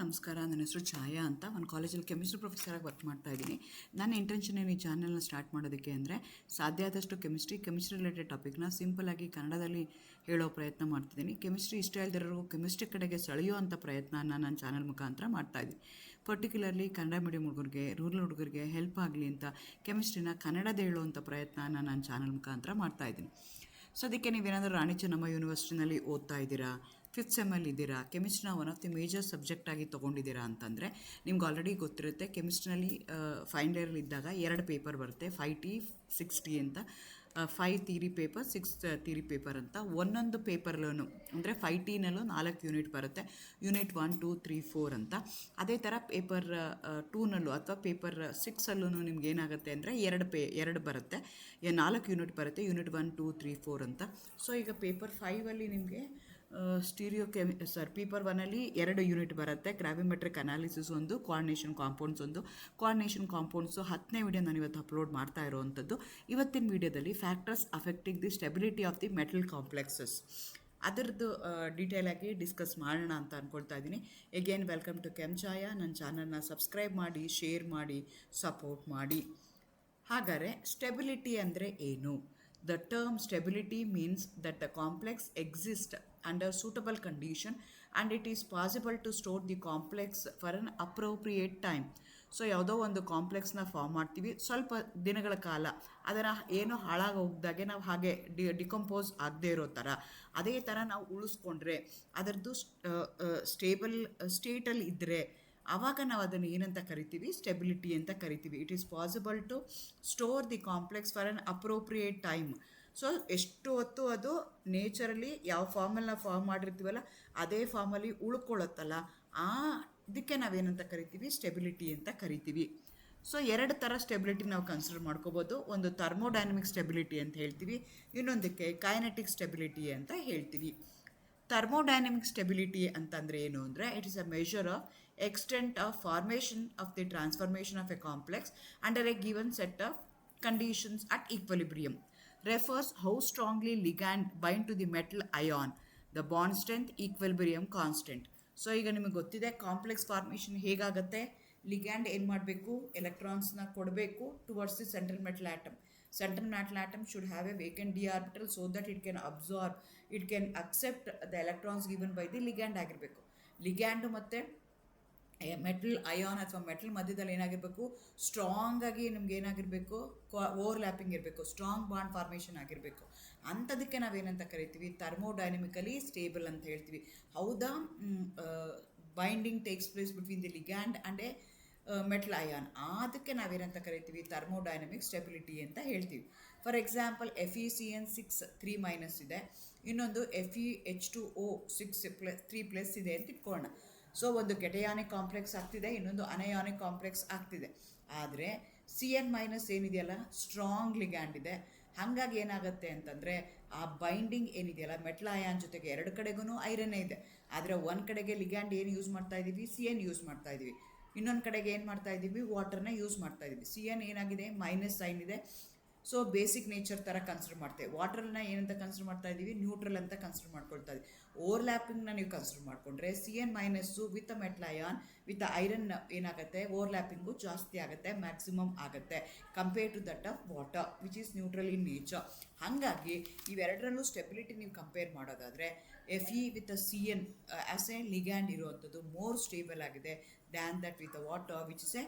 ನಮಸ್ಕಾರ. ನನ್ನ ಹೆಸರು ಛಾಯಾ ಅಂತ. ಒಂದು ಕಾಲೇಜಲ್ಲಿ ಕೆಮಿಸ್ಟ್ರಿ ಪ್ರೊಫೆಸರಾಗಿ ವರ್ಕ್ ಮಾಡ್ತಾ ಇದ್ದೀನಿ. ನನ್ನ ಇಂಟೆನ್ಷನ್ ಏನು ಈ ಚಾನಲ್ನ ಸ್ಟಾರ್ಟ್ ಮಾಡೋದಕ್ಕೆ ಅಂದರೆ, ಸಾಧ್ಯ ಆದಷ್ಟು ಕೆಮಿಸ್ಟ್ರಿ ರಿಲೇಟೆಡ್ ಟಾಪಿಕ್ನ ಸಿಂಪಲಾಗಿ ಕನ್ನಡದಲ್ಲಿ ಹೇಳೋ ಪ್ರಯತ್ನ ಮಾಡ್ತಿದ್ದೀನಿ. ಕೆಮಿಸ್ಟ್ರಿ ಇಷ್ಟ ಇಲ್ದಿರೋರು ಕೆಮಿಸ್ಟ್ರಿ ಕಡೆಗೆ ಸೆಳೆಯುವಂಥ ಪ್ರಯತ್ನನ ನನ್ನ ಚಾನಲ್ ಮುಖಾಂತರ ಮಾಡ್ತಾಯಿದ್ದೀನಿ. ಪರ್ಟಿಕ್ಯುಲರ್ಲಿ ಕನ್ನಡ ಮೀಡಿಯಂ ಹುಡುಗರಿಗೆ, ರೂರಲ್ ಹುಡುಗರಿಗೆ ಹೆಲ್ಪ್ ಆಗಲಿ ಅಂತ ಕೆಮಿಸ್ಟ್ರಿನ ಕನ್ನಡದ ಹೇಳುವಂಥ ಪ್ರಯತ್ನನ ನನ್ನ ಚಾನಲ್ ಮುಖಾಂತರ ಮಾಡ್ತಾಯಿದ್ದೀನಿ. ಸೊ ಅದಕ್ಕೆ ನೀವೇನಾದರೂ ರಾಣಿ ಚೆನ್ನಮ್ಮ ಯೂನಿವರ್ಸಿಟಿನಲ್ಲಿ ಓದ್ತಾ ಇದ್ದೀರಾ, 5th ಸೆಮ್ಮಲ್ಲಿ ಇದ್ದೀರಾ, ಕೆಮಿಸ್ಟ್ರಿನ ಒನ್ ಆಫ್ ದಿ ಮೇಜರ್ ಸಬ್ಜೆಕ್ಟಾಗಿ ತೊಗೊಂಡಿದ್ದೀರಾ ಅಂತಂದರೆ ನಿಮ್ಗೆ ಆಲ್ರೆಡಿ ಗೊತ್ತಿರುತ್ತೆ. ಕೆಮಿಸ್ಟ್ರಿನಲ್ಲಿ ಫೈನಲ್ ಇಯರಲ್ಲಿ ಇದ್ದಾಗ 2 ಪೇಪರ್ ಬರುತ್ತೆ, 5T 6T ಅಂತ. 5 ಥಿಯರಿ ಪೇಪರ್, 6 ಥಿಯರಿ ಪೇಪರ್ ಅಂತ. ಒಂದೊಂದು ಪೇಪರ್ಲೂ ಅಂದರೆ 5Tನಲ್ಲೂ 4 ಯೂನಿಟ್ ಬರುತ್ತೆ, ಯೂನಿಟ್ 1, 2, 3, 4 ಅಂತ. ಅದೇ ಥರ ಪೇಪರ್ 2ನಲ್ಲೂ ಅಥವಾ ಪೇಪರ್ 6ಅಲ್ಲೂ ನಿಮ್ಗೆ ಏನಾಗುತ್ತೆ ಅಂದರೆ 2 ಬರುತ್ತೆ, 4 ಯೂನಿಟ್ ಬರುತ್ತೆ, ಯೂನಿಟ್ 1, 2, 3, 4 ಅಂತ. ಸೊ ಈಗ ಪೇಪರ್ 5ಅಲ್ಲಿ ನಿಮಗೆ ಪೇಪರ್ 1ಅಲ್ಲಿ 2 ಯೂನಿಟ್ ಬರುತ್ತೆ. ಗ್ರಾವಿಮೆಟ್ರಿಕ್ ಅನಾಲಿಸಿಸ್ ಒಂದು, ಕೋಆರ್ಡಿನೇಷನ್ ಕಾಂಪೌಂಡ್ಸ್ ಒಂದು. ಕೋಆರ್ಡಿನೇಷನ್ ಕಾಂಪೌಂಡ್ಸು 10ನೇ ವಿಡಿಯೋ ನಾನು ಇವತ್ತು ಅಪ್ಲೋಡ್ ಮಾಡ್ತಾ ಇರೋವಂಥದ್ದು. ಇವತ್ತಿನ ವಿಡಿಯೋದಲ್ಲಿ factors affecting the stability of the metal complexes ಅದರದ್ದು ಡೀಟೇಲಾಗಿ ಡಿಸ್ಕಸ್ ಮಾಡೋಣ ಅಂತ ಅಂದ್ಕೊಳ್ತಾ ಇದ್ದೀನಿ. ಎಗೇನ್ ವೆಲ್ಕಮ್ ಟು ಛಾಯಾ. ನನ್ನ ಚಾನಲ್ನ ಸಬ್ಸ್ಕ್ರೈಬ್ ಮಾಡಿ, ಶೇರ್ ಮಾಡಿ, ಸಪೋರ್ಟ್ ಮಾಡಿ. ಹಾಗಾದರೆ ಸ್ಟೆಬಿಲಿಟಿ ಅಂದರೆ ಏನು? The term stability means that the complex exists under suitable condition and it is possible to store the complex for an appropriate time. So ಯಾವುದೋ ಒಂದು ಕಾಂಪ್ಲೆಕ್ಸ್ನ ಫಾರ್ಮ್ ಮಾಡ್ತೀವಿ, ಸ್ವಲ್ಪ ದಿನಗಳ ಕಾಲ ಅದನ್ನು ಏನೋ ಹಾಳಾಗಿ ಹೋಗ್ದಾಗೆ ನಾವು ಹಾಗೆ ಡಿಕಂಪೋಸ್ ಆಗದೇ ಇರೋ ಥರ, ಅದೇ ಥರ ನಾವು ಉಳಿಸ್ಕೊಂಡ್ರೆ ಅದರದ್ದು ಸ್ಟೇಬಲ್ ಸ್ಟೇಟಲ್ಲಿ ಇದ್ದರೆ ಆವಾಗ ನಾವು ಅದನ್ನು ಏನಂತ ಕರಿತೀವಿ? ಸ್ಟೆಬಿಲಿಟಿ ಅಂತ ಕರಿತೀವಿ. It is possible to store the complex for an appropriate time. So ಎಷ್ಟು ಹೊತ್ತು ಅದು ನೇಚರಲ್ಲಿ ಯಾವ ಫಾರ್ಮಲ್ಲಿ ನಾವು ಫಾರ್ಮ್ ಮಾಡಿರ್ತೀವಲ್ಲ ಅದೇ ಫಾರ್ಮಲ್ಲಿ ಉಳ್ಕೊಳ್ಳುತ್ತಲ್ಲ, ಇದಕ್ಕೆ ನಾವೇನಂತ ಕರಿತೀವಿ? ಸ್ಟೆಬಿಲಿಟಿ ಅಂತ ಕರಿತೀವಿ. ಸೊ 2 ಥರ ಸ್ಟೆಬಿಲಿಟಿ ನಾವು ಕನ್ಸಿಡರ್ ಮಾಡ್ಕೋಬೋದು. ಒಂದು ಥರ್ಮೋಡೈನಮಿಕ್ ಸ್ಟೆಬಿಲಿಟಿ ಅಂತ ಹೇಳ್ತೀವಿ, ಇನ್ನೊಂದಕ್ಕೆ ಕೈನೆಟಿಕ್ ಸ್ಟೆಬಿಲಿಟಿ ಅಂತ ಹೇಳ್ತೀವಿ. ಥರ್ಮೋಡೈನಮಿಕ್ ಸ್ಟೆಬಿಲಿಟಿ ಅಂತಂದರೆ ಏನು ಅಂದರೆ, it is a measure of extent of formation of the transformation of a complex under a given set of conditions at equilibrium. Refers how strongly ligand bind to the metal ion, the bond strength, equilibrium constant. So ಈಗ ನಿಮಗೆ ಗೊತ್ತಿದೆ complex formation ಹೇಗಾಗುತ್ತೆ. Ligand ಏನು ಮಾಡಬೇಕು? ಎಲೆಕ್ಟ್ರಾನ್ಸ್ನ ಕೊಡಬೇಕು towards the central metal atom. Central metal atom should have a vacant d orbital so that it can absorb, it can accept the electrons given by the ligand ಆಗಿರಬೇಕು. Ligand ಮತ್ತು metal ion ಅಥವಾ metal ಮಧ್ಯದಲ್ಲಿ ಏನಾಗಿರಬೇಕು? Strong ಆಗಿ ನಿಮ್ಗೆ ಏನಾಗಿರಬೇಕು? Overlapping ಇರಬೇಕು, strong bond formation ಆಗಿರಬೇಕು. ಅಂಥದಕ್ಕೆ ನಾವೇನಂತ ಕರಿತೀವಿ? ಥರ್ಮೋಡೈನಮಿಕಲಿ ಸ್ಟೇಬಲ್ ಅಂತ ಹೇಳ್ತೀವಿ. ಹೌದಾ binding takes place between the ligand and a metal ion, ಅದಕ್ಕೆ ನಾವೇನಂತ ಕರಿತೀವಿ? ಥರ್ಮೋಡೈನಮಿಕ್ ಸ್ಟೆಬಿಲಿಟಿ ಅಂತ ಹೇಳ್ತೀವಿ. ಫಾರ್ ಎಕ್ಸಾಂಪಲ್ FeCN6 3- ಇದೆ, ಇನ್ನೊಂದು FeH2O 3+ ಇದೆ ಅಂತ ಇಟ್ಕೊಳ್ಳೋಣ. ಸೊ ಒಂದು ಕೆಟಯಾನಿಕ್ ಕಾಂಪ್ಲೆಕ್ಸ್ ಆಗ್ತಿದೆ, ಇನ್ನೊಂದು ಅನಯಾನಿಕ್ ಕಾಂಪ್ಲೆಕ್ಸ್ ಆಗ್ತಿದೆ. ಆದರೆ CN- ಏನಿದೆಯಲ್ಲ ಸ್ಟ್ರಾಂಗ್ ಲಿಗ್ಯಾಂಡ್ ಇದೆ. ಹಾಗಾಗಿ ಏನಾಗುತ್ತೆ ಅಂತಂದರೆ ಆ ಬೈಂಡಿಂಗ್ ಏನಿದೆಯಲ್ಲ ಮೆಟಲ್ ಅಯಾನ್ ಜೊತೆಗೆ 2 ಕಡೆಗೂ ಐರನ್ನೇ ಇದೆ. ಆದರೆ ಒಂದು ಕಡೆಗೆ ಲಿಗ್ಯಾಂಡ್ ಏನು ಯೂಸ್ ಮಾಡ್ತಾ ಇದ್ದೀವಿ? CN ಯೂಸ್ ಮಾಡ್ತಾ ಇದ್ದೀವಿ. ಇನ್ನೊಂದು ಕಡೆಗೆ ಏನು ಮಾಡ್ತಾ ಇದ್ದೀವಿ? ವಾಟರ್ನ ಯೂಸ್ ಮಾಡ್ತಾ ಇದ್ದೀವಿ. CN ಏನಾಗಿದೆ? ಮೈನಸ್ ಸೈನ್ ಇದೆ. ಸೊ ಬೇಸಿಕ್ ನೇಚರ್ ಥರ ಕನ್ಸಿಡರ್ ಮಾಡ್ತೇವೆ. ವಾಟರ್ನ ಏನಂತ ಕನ್ಸಿಡರ್ ಮಾಡ್ತಾ ಇದ್ದೀವಿ? ನ್ಯೂಟ್ರಲ್ ಅಂತ ಕನ್ಸಿಡರ್ ಮಾಡ್ಕೊಳ್ತಾ ಇದ್ದೀವಿ. ಓವರ್ಲ್ಯಾಪಿಂಗ್ನ ನೀವು ಕನ್ಸಿಡರ್ ಮಾಡಿಕೊಂಡ್ರೆ CN- with metal ion with iron ಏನಾಗುತ್ತೆ? ಓವರ್ಲ್ಯಾಪಿಂಗು ಜಾಸ್ತಿ ಆಗುತ್ತೆ, ಮ್ಯಾಕ್ಸಿಮಮ್ ಆಗುತ್ತೆ compare to that of water which is neutral in nature. ಹಾಗಾಗಿ ಇವೆರಡರಲ್ಲೂ ಸ್ಟೆಬಿಲಿಟಿ ನೀವು ಕಂಪೇರ್ ಮಾಡೋದಾದರೆ Fe with CN as a ligand ಇರುವಂಥದ್ದು ಮೋರ್ ಸ್ಟೇಬಲ್ ಆಗಿದೆ than that with water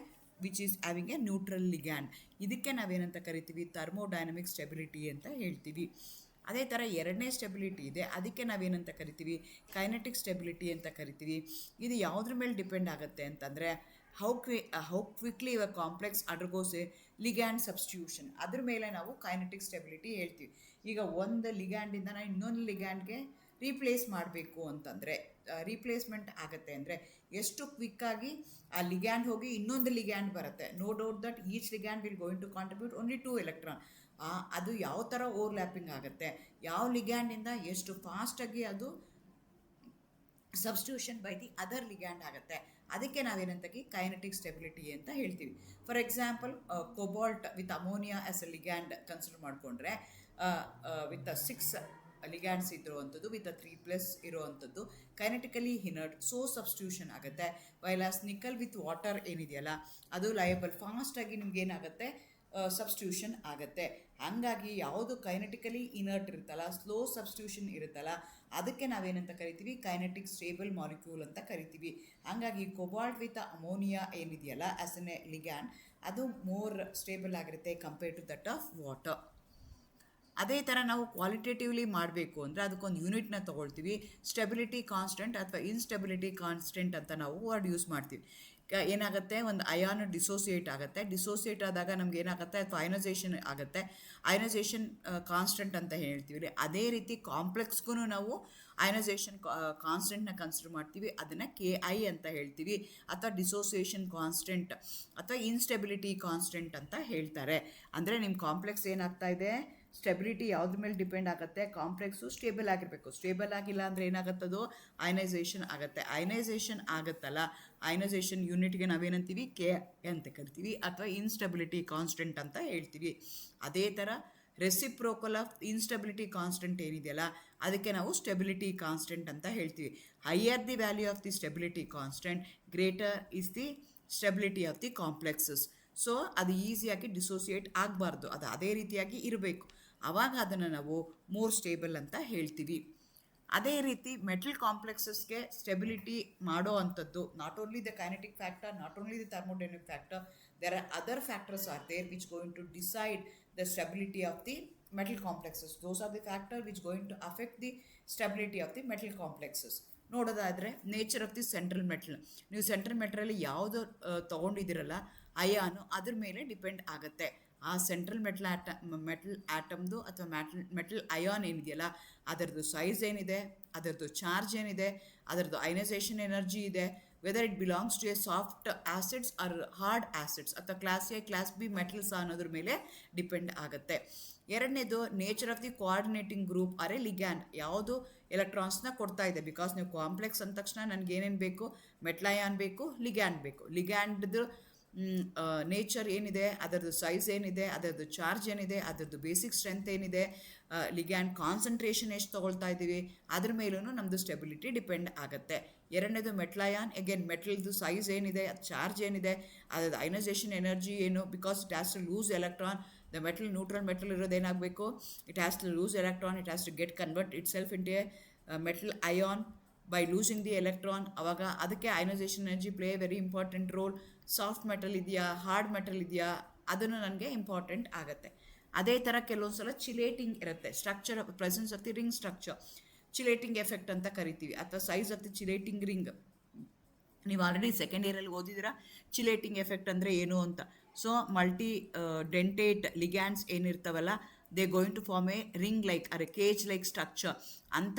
which is having a neutral ligand. ಇದಕ್ಕೆ ನಾವೇನಂತ ಕರಿತೀವಿ? ಥರ್ಮೋಡೈನಮಿಕ್ ಸ್ಟೆಬಿಲಿಟಿ ಅಂತ ಹೇಳ್ತೀವಿ. ಅದೇ ಥರ 2ನೇ ಸ್ಟೆಬಿಲಿಟಿ ಇದೆ, ಅದಕ್ಕೆ ನಾವೇನಂತ ಕರಿತೀವಿ? ಕೈನೆಟಿಕ್ ಸ್ಟೆಬಿಲಿಟಿ ಅಂತ ಕರಿತೀವಿ. ಇದು ಯಾವುದ್ರ ಮೇಲೆ ಡಿಪೆಂಡ್ ಆಗುತ್ತೆ ಅಂತಂದರೆ how quickly your complex undergoes A ligand substitution, ಅದ್ರ ಮೇಲೆ ನಾವು ಕೈನೆಟಿಕ್ ಸ್ಟೆಬಿಲಿಟಿ ಹೇಳ್ತೀವಿ. ಈಗ ಒಂದು ಲಿಗ್ಯಾಂಡಿಂದ ನಾವು ಇನ್ನೊಂದು ಲಿಗ್ಯಾಂಡ್ಗೆ ರೀಪ್ಲೇಸ್ ಮಾಡಬೇಕು ಅಂತಂದರೆ, ರೀಪ್ಲೇಸ್ಮೆಂಟ್ ಆಗುತ್ತೆ ಅಂದರೆ ಎಷ್ಟು ಕ್ವಿಕ್ಕಾಗಿ ಆ ಲಿಗ್ಯಾಂಡ್ ಹೋಗಿ ಇನ್ನೊಂದು ಲಿಗ್ಯಾಂಡ್ ಬರುತ್ತೆ. No doubt that each ligand will going to contribute only 2 electron. ಅದು ಯಾವ ಥರ ಓವರ್ಲ್ಯಾಪಿಂಗ್ ಆಗುತ್ತೆ, ಯಾವ ಲಿಗ್ಯಾಂಡಿಂದ ಎಷ್ಟು ಫಾಸ್ಟಾಗಿ ಅದು substitution by the other ligand ಆಗುತ್ತೆ, ಅದಕ್ಕೆ ನಾವೇನಂತಾಗಿ ಕೈನೆಟಿಕ್ ಸ್ಟೆಬಿಲಿಟಿ ಅಂತ ಹೇಳ್ತೀವಿ. For example cobalt with ammonia as A ligand consider ಮಾಡಿಕೊಂಡ್ರೆ ವಿತ್ 6 ಲಿಗ್ಯಾಂಡ್ಸ್ ಇರುವಂಥದ್ದು ವಿತ್ 3+ ಇರುವಂಥದ್ದು ಕೈನೆಟಿಕಲಿ ಇನರ್ಟ್, ಸೊ ಸಬ್ಸ್ಟಿಟ್ಯೂಷನ್ ಆಗುತ್ತೆ. ವೈಲಾಸ್ ನಿಕಲ್ ವಿತ್ ವಾಟರ್ ಏನಿದೆಯಲ್ಲ ಅದು ಲಯಬಲ್, ಫಾಸ್ಟಾಗಿ ನಿಮ್ಗೆ ಏನಾಗುತ್ತೆ ಸಬ್ಸ್ಟಿಟ್ಯೂಷನ್ ಆಗುತ್ತೆ. ಹಾಗಾಗಿ ಯಾವುದು ಕೈನೆಟಿಕಲಿ ಇನರ್ಟ್ ಇರುತ್ತಲ್ಲ, ಸ್ಲೋ ಸಬ್ಸ್ಟಿಟ್ಯೂಷನ್ ಇರುತ್ತಲ್ಲ, ಅದಕ್ಕೆ ನಾವೇನಂತ ಕರಿತೀವಿ, ಕೈನೆಟಿಕ್ ಸ್ಟೇಬಲ್ ಮಾಲಿಕ್ಯೂಲ್ ಅಂತ ಕರಿತೀವಿ. ಹಾಗಾಗಿ ಕೊಬಾಲ್ಟ್ ವಿತ್ ಅಮೋನಿಯಾ ಏನಿದೆಯಲ್ಲ ಆಸ್ ಎನ್ ಎ ಲಿಗ್ಯಾಂಡ್, ಅದು ಮೋರ್ ಸ್ಟೇಬಲ್ ಆಗಿರುತ್ತೆ compare to that of water. ಅದೇ ಥರ ನಾವು ಕ್ವಾಲಿಟೇಟಿವ್ಲಿ ಮಾಡಬೇಕು ಅಂದರೆ ಅದಕ್ಕೊಂದು ಯೂನಿಟ್ನ ತೊಗೊಳ್ತೀವಿ. ಸ್ಟೆಬಿಲಿಟಿ ಕಾನ್ಸ್ಟೆಂಟ್ ಅಥವಾ ಇನ್ಸ್ಟೆಬಿಲಿಟಿ ಕಾನ್ಸ್ಟೆಂಟ್ ಅಂತ ನಾವು ವರ್ಡ್ ಯೂಸ್ ಮಾಡ್ತೀವಿ. ಏನಾಗುತ್ತೆ, ಒಂದು ಅಯಾನ್ ಡಿಸೋಸಿಯೇಟ್ ಆಗುತ್ತೆ. ಡಿಸೋಸಿಯೇಟ್ ಆದಾಗ ನಮ್ಗೆ ಏನಾಗುತ್ತೆ, ಅಥವಾ ಅಯನೈಸೇಷನ್ ಆಗುತ್ತೆ. ಅಯನೈಸೇಷನ್ ಕಾನ್ಸ್ಟೆಂಟ್ ಅಂತ ಹೇಳ್ತೀವಿ. ಅದೇ ರೀತಿ ಕಾಂಪ್ಲೆಕ್ಸ್ಗೂ ನಾವು ಅಯನೈಸೇಷನ್ ಕಾನ್ಸ್ಟೆಂಟ್ನ ಕನ್ಸಿಡರ್ ಮಾಡ್ತೀವಿ. ಅದನ್ನು KI ಅಂತ ಹೇಳ್ತೀವಿ, ಅಥವಾ ಡಿಸೋಸಿಯೇಷನ್ ಕಾನ್ಸ್ಟೆಂಟ್ ಅಥವಾ ಇನ್ಸ್ಟೆಬಿಲಿಟಿ ಕಾನ್ಸ್ಟೆಂಟ್ ಅಂತ ಹೇಳ್ತಾರೆ. ಅಂದರೆ ನಿಮ್ಮ ಕಾಂಪ್ಲೆಕ್ಸ್ ಏನಾಗ್ತಾ ಇದೆ, ಸ್ಟೆಬಿಲಿಟಿ ಯಾವುದ್ರ ಮೇಲೆ ಡಿಪೆಂಡ್ ಆಗುತ್ತೆ, ಕಾಂಪ್ಲೆಕ್ಸು ಸ್ಟೇಬಲ್ ಆಗಿರಬೇಕು. ಸ್ಟೇಬಲ್ ಆಗಿಲ್ಲ ಅಂದರೆ ಏನಾಗುತ್ತದು, ಅಯನೈಸೇಷನ್ ಆಗುತ್ತೆ. ಅಯನೈಸೇಷನ್ ಆಗುತ್ತಲ್ಲ, ಅಯನೈಸೇಷನ್ ಯೂನಿಟ್ಗೆ ನಾವೇನಂತೀವಿ, KI ಅಂತ ಕರಿತೀವಿ, ಅಥವಾ ಇನ್ಸ್ಟೆಬಿಲಿಟಿ ಕಾನ್ಸ್ಟೆಂಟ್ ಅಂತ ಹೇಳ್ತೀವಿ. ಅದೇ ಥರ ರೆಸಿಪ್ರೋಕಲ್ ಆಫ್ ಇನ್ಸ್ಟೆಬಿಲಿಟಿ ಕಾನ್ಸ್ಟೆಂಟ್ ಏನಿದೆಯಲ್ಲ ಅದಕ್ಕೆ ನಾವು ಸ್ಟೆಬಿಲಿಟಿ ಕಾನ್ಸ್ಟೆಂಟ್ ಅಂತ ಹೇಳ್ತೀವಿ. Higher the value of the stability constant, greater is the stability of the complexes. So ಅದು ಈಸಿಯಾಗಿ ಡಿಸೋಸಿಯೇಟ್ ಆಗಬಾರ್ದು, ಅದು ಅದೇ ರೀತಿಯಾಗಿ ಇರಬೇಕು. ಆವಾಗ ಅದನ್ನು ನಾವು ಮೋರ್ ಸ್ಟೇಬಲ್ ಅಂತ ಹೇಳ್ತೀವಿ. ಅದೇ ರೀತಿ ಮೆಟಲ್ ಕಾಂಪ್ಲೆಕ್ಸಸ್ಗೆ ಸ್ಟೆಬಿಲಿಟಿ ಮಾಡೋ ಅಂಥದ್ದು not only the kinetic factor, not only the thermodynamic factor, there are other factors are there which going to decide the stability of the metal complexes. Those are the factors which going to affect the stability of the metal complexes. ನೋಡೋದಾದರೆ nature of the central metal, ನೀವು central ಮೆಟಲಲ್ಲಿ ಯಾವುದು ತೊಗೊಂಡಿದ್ದೀರಲ್ಲ ಅಯಾನು, ಅದ್ರ ಮೇಲೆ depend ಆಗುತ್ತೆ. ಆ central metal ಆಟಮ್ದು ಅಥವಾ metal ion ಏನಿದೆಯಲ್ಲ ಅದರದ್ದು ಸೈಜ್ ಏನಿದೆ, ಅದರದ್ದು ಚಾರ್ಜ್ ಏನಿದೆ, ಅದರದ್ದು ಅಯನೈಸೇಷನ್ ಎನರ್ಜಿ ಇದೆ, whether it belongs to a soft acids or hard acids ಅಥವಾ class A class B metals ಅನ್ನೋದ್ರ ಮೇಲೆ ಡಿಪೆಂಡ್ ಆಗುತ್ತೆ. ಎರಡನೇದು nature of the coordinating group or a ligand, ಯಾವುದು ಎಲೆಕ್ಟ್ರಾನ್ಸ್ನ ಕೊಡ್ತಾ ಇದೆ. ಬಿಕಾಸ್ ನೀವು ಕಾಂಪ್ಲೆಕ್ಸ್ ಅಂದ ತಕ್ಷಣ ನನಗೆ ಏನೇನು ಬೇಕು, ಮೆಟ್ಲಯಾನ್ ಬೇಕು, ಲಿಗ್ಯಾಂಡ್ ಬೇಕು. ಲಿಗ್ಯಾಂಡ್ದು ನೇಚರ್ ಏನಿದೆ, ಅದರದ್ದು ಸೈಜ್ ಏನಿದೆ, ಅದರದ್ದು ಚಾರ್ಜ್ ಏನಿದೆ, ಅದರದ್ದು ಬೇಸಿಕ್ ಸ್ಟ್ರೆಂತ್ ಏನಿದೆ, ಲಿಗ್ಯಾಂಡ್ ಕಾನ್ಸಂಟ್ರೇಷನ್ ಎಷ್ಟು ತೊಗೊಳ್ತಾ ಇದ್ದೀವಿ, ಅದ್ರ ಮೇಲೂ ನಮ್ಮದು ಸ್ಟೆಬಿಲಿಟಿ ಡಿಪೆಂಡ್ ಆಗುತ್ತೆ. ಎರಡನೇದು ಮೆಟ್ಲಯಾನ್, ಅಗೇನ್ ಮೆಟಲ್ದು ಸೈಜ್ ಏನಿದೆ, ಅದು ಚಾರ್ಜ್ ಏನಿದೆ, ಅದರದ್ದು ಅಯನೈಸೇಷನ್ ಎನರ್ಜಿ ಏನು, because it has to lose electron. The metal neutral metal ಇರೋದೇನಾಗಬೇಕು, it has to lose electron, it has to get convert itself into a metal ion by losing the electron. ಅವಾಗ ಅದಕ್ಕೆ ionization energy play very important role. Soft metal ಇದೆಯಾ, hard metal ಇದೆಯಾ, ಅದನ್ನು ನನಗೆ important ಆಗುತ್ತೆ. ಅದೇ ಥರ ಕೆಲವೊಂದು ಸಲ ಚಿಲೇಟಿಂಗ್ ಇರುತ್ತೆ, structure presence of the ring structure, chelating effect ಅಂತ ಕರಿತೀವಿ, ಅಥವಾ size of the chelating ring. ನೀವು ಆಲ್ರೆಡಿ ಸೆಕೆಂಡ್ ಇಯರಲ್ಲಿ ಓದಿದ್ದೀರಾ ಚಿಲೇಟಿಂಗ್ ಎಫೆಕ್ಟ್ ಅಂದರೆ ಏನು ಅಂತ. ಸೊ ಮಲ್ಟಿ ಡೆಂಟೇಟ್ ಲಿಗ್ಯಾಂಡ್ಸ್ ಏನಿರ್ತಾವಲ್ಲ, they going to form a ring like or cage like structure ಅಂಥ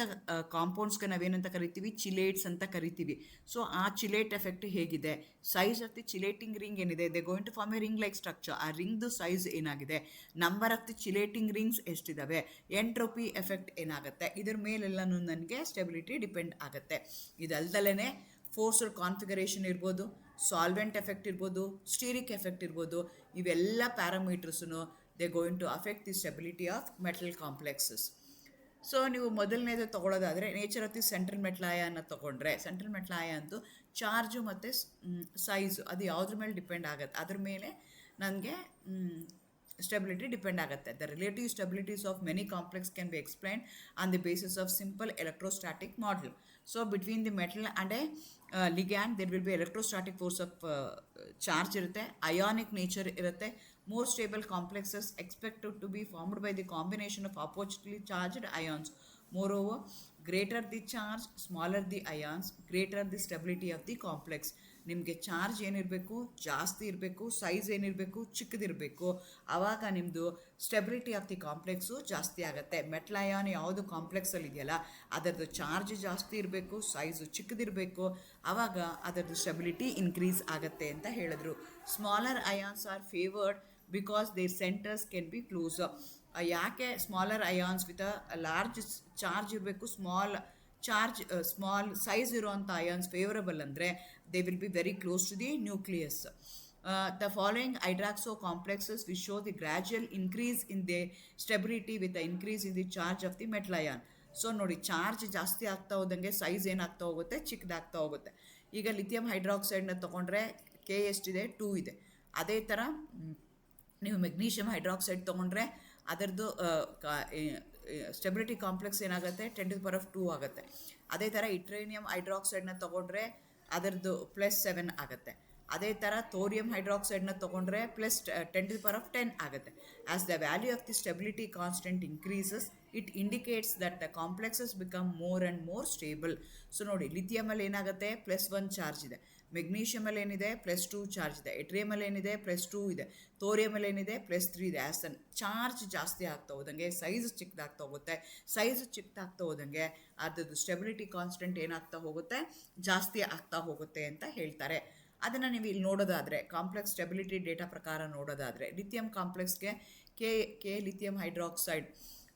ಕಾಂಪೌಂಡ್ಸ್ಗೆ ನಾವೇನಂತ ಕರಿತೀವಿ, ಚಿಲೇಟ್ಸ್ ಅಂತ ಕರಿತೀವಿ. ಸೊ ಆ ಚಿಲೇಟ್ ಎಫೆಕ್ಟ್ ಹೇಗಿದೆ, size of the chelating ring ಏನಿದೆ, they going to form a ring like structure, ಆ ರಿಂಗ್ದು ಸೈಜ್ ಏನಾಗಿದೆ, number of the chelating rings ಎಷ್ಟಿದ್ದಾವೆ, ಎಂಟ್ರೋಪಿ ಎಫೆಕ್ಟ್ ಏನಾಗುತ್ತೆ, ಇದ್ರ ಮೇಲೆಲ್ಲನೂ ನನಗೆ ಸ್ಟೆಬಿಲಿಟಿ ಡಿಪೆಂಡ್ ಆಗುತ್ತೆ. ಇದಲ್ದಲೇ ಫೋರ್ಸಲ್ ಕಾನ್ಫಿಗರೇಷನ್ ಇರ್ಬೋದು, ಸಾಲ್ವೆಂಟ್ ಎಫೆಕ್ಟ್ ಇರ್ಬೋದು, ಸ್ಟೀರಿಕ್ ಎಫೆಕ್ಟ್ ಇರ್ಬೋದು, ಇವೆಲ್ಲ ಪ್ಯಾರಾಮೀಟರ್ಸನ್ನು they going to affect the stability of metal complexes. So ನೀವು ಮೊದಲನೇದು ತೊಗೊಳ್ಳೋದಾದರೆ nature of the central metal ಅಯಾನ್ನ ತೊಗೊಂಡ್ರೆ, ಸೆಂಟ್ರಲ್ ಮೆಟಲ್ ಅಯಾನ್ದು ಚಾರ್ಜು ಮತ್ತು ಸೈಜು ಅದು ಯಾವುದ್ರ ಮೇಲೆ ಡಿಪೆಂಡ್ ಆಗುತ್ತೆ, ಅದ್ರ ಮೇಲೆ ನನಗೆ ಸ್ಟೆಬಿಲಿಟಿ ಡಿಪೆಂಡ್ ಆಗುತ್ತೆ. The relative stabilities of many complex can be explained on the basis of simple electrostatic model. So between the metal and a ligand there will be electrostatic force of charge ಇರುತ್ತೆ, ionic nature ಇರುತ್ತೆ. More stable complexes expected to be formed by the combination of oppositely charged ions. Moreover, greater the charge, smaller the ions, greater the stability of the complex. ನಿಮಗೆ charge ಏನಿರಬೇಕು, ಜಾಸ್ತಿ ಇರಬೇಕು, size ಏನಿರಬೇಕು, ಚಿಕ್ಕದಿರಬೇಕು, ಆವಾಗ ನಿಮ್ಮದು stability of the complex ಜಾಸ್ತಿ ಆಗುತ್ತೆ. Metal ion ಯಾವುದು ಕಾಂಪ್ಲೆಕ್ಸಲ್ಲಿ ಇದೆಯಲ್ಲ ಅದರದ್ದು ಚಾರ್ಜ್ ಜಾಸ್ತಿ ಇರಬೇಕು, ಸೈಜು ಚಿಕ್ಕದಿರಬೇಕು, ಆವಾಗ ಅದರದ್ದು ಸ್ಟೆಬಿಲಿಟಿ ಇನ್ಕ್ರೀಸ್ ಆಗುತ್ತೆ ಅಂತ ಹೇಳಿದ್ರು. Smaller ions are favoured because their centres can be closer. ಯಾಕೆ smaller ions with a large charge ಇರಬೇಕು, ಸ್ಮಾಲ್ ಸೈಜ್ ಇರುವಂಥ ಅಯಾನ್ಸ್ ಫೇವರಬಲ್ ಅಂದರೆ they will be very close to the nucleus. The following hydroxo complexes will show the gradual increase in their stability with the increase in the charge of the metal ion. So ನೋಡಿ, charge ಜಾಸ್ತಿ ಆಗ್ತಾ ಹೋದಂಗೆ size ಏನಾಗ್ತಾ ಹೋಗುತ್ತೆ, ಚಿಕ್ಕದಾಗ್ತಾ ಹೋಗುತ್ತೆ. ಈಗ lithium ಹೈಡ್ರಾಕ್ಸೈಡ್ನ ತೊಗೊಂಡ್ರೆ K ಎಷ್ಟಿದೆ, 2 ಇದೆ. ಅದೇ ಥರ ನೀವು ಮೆಗ್ನೀಷಿಯಮ್ ಹೈಡ್ರಾಕ್ಸೈಡ್ ತೊಗೊಂಡ್ರೆ ಅದರದ್ದು ಸ್ಟೆಬಿಲಿಟಿ ಕಾಂಪ್ಲೆಕ್ಸ್ ಏನಾಗುತ್ತೆ, 10⁻² ಆಗುತ್ತೆ. ಅದೇ ಥರ ಇಟ್ರೇನಿಯಂ ಹೈಡ್ರಾಕ್ಸೈಡ್ನ ತೊಗೊಂಡ್ರೆ ಅದರದ್ದು +7 ಆಗುತ್ತೆ. ಅದೇ ಥರ ಥೋರಿಯಂ ಹೈಡ್ರಾಕ್ಸೈಡ್ನ ತೊಗೊಂಡ್ರೆ +10⁻10 ಆಗುತ್ತೆ. As the value of the stability constant increases, it indicates that the complexes become more and more stable. So ನೋಡಿ, ಲಿಥಿಯಮಲ್ಲಿ ಏನಾಗುತ್ತೆ, +1 ಚಾರ್ಜ್ ಇದೆ. ಮೆಗ್ನೀಷಿಯಮಲ್ಲಿ ಏನಿದೆ, +2 ಚಾರ್ಜ್ ಇದೆ. ಎಟ್ರಿಯಮಲ್ಲಿ ಏನಿದೆ, +2 ಇದೆ. ಥೋರಿಯಮಲ್ಲಿ ಏನಿದೆ, +3 ಇದೆ. ಆಸ್ ಅನ್ ಚಾರ್ಜ್ ಜಾಸ್ತಿ ಆಗ್ತಾ ಹೋದಂಗೆ ಸೈಜ್ ಚಿಕ್ಕದಾಗ್ತಾ ಹೋಗುತ್ತೆ. ಸೈಜ್ ಚಿಕ್ಕದಾಗ್ತಾ ಹೋದಂಗೆ ಅದ್ರದ್ದು ಸ್ಟೆಬಿಲಿಟಿ ಕಾನ್ಸ್ಟೆಂಟ್ ಏನಾಗ್ತಾ ಹೋಗುತ್ತೆ, ಜಾಸ್ತಿ ಆಗ್ತಾ ಹೋಗುತ್ತೆ ಅಂತ ಹೇಳ್ತಾರೆ. ಅದನ್ನು ನೀವು ಇಲ್ಲಿ ನೋಡೋದಾದರೆ, ಕಾಂಪ್ಲೆಕ್ಸ್ ಸ್ಟೆಬಿಲಿಟಿ ಡೇಟಾ ಪ್ರಕಾರ ನೋಡೋದಾದರೆ, ಲಿಥಿಯಂ ಕಾಂಪ್ಲೆಕ್ಸ್ಗೆ ಕೆ ಲಿಥಿಯಂ ಹೈಡ್ರಾಕ್ಸೈಡ್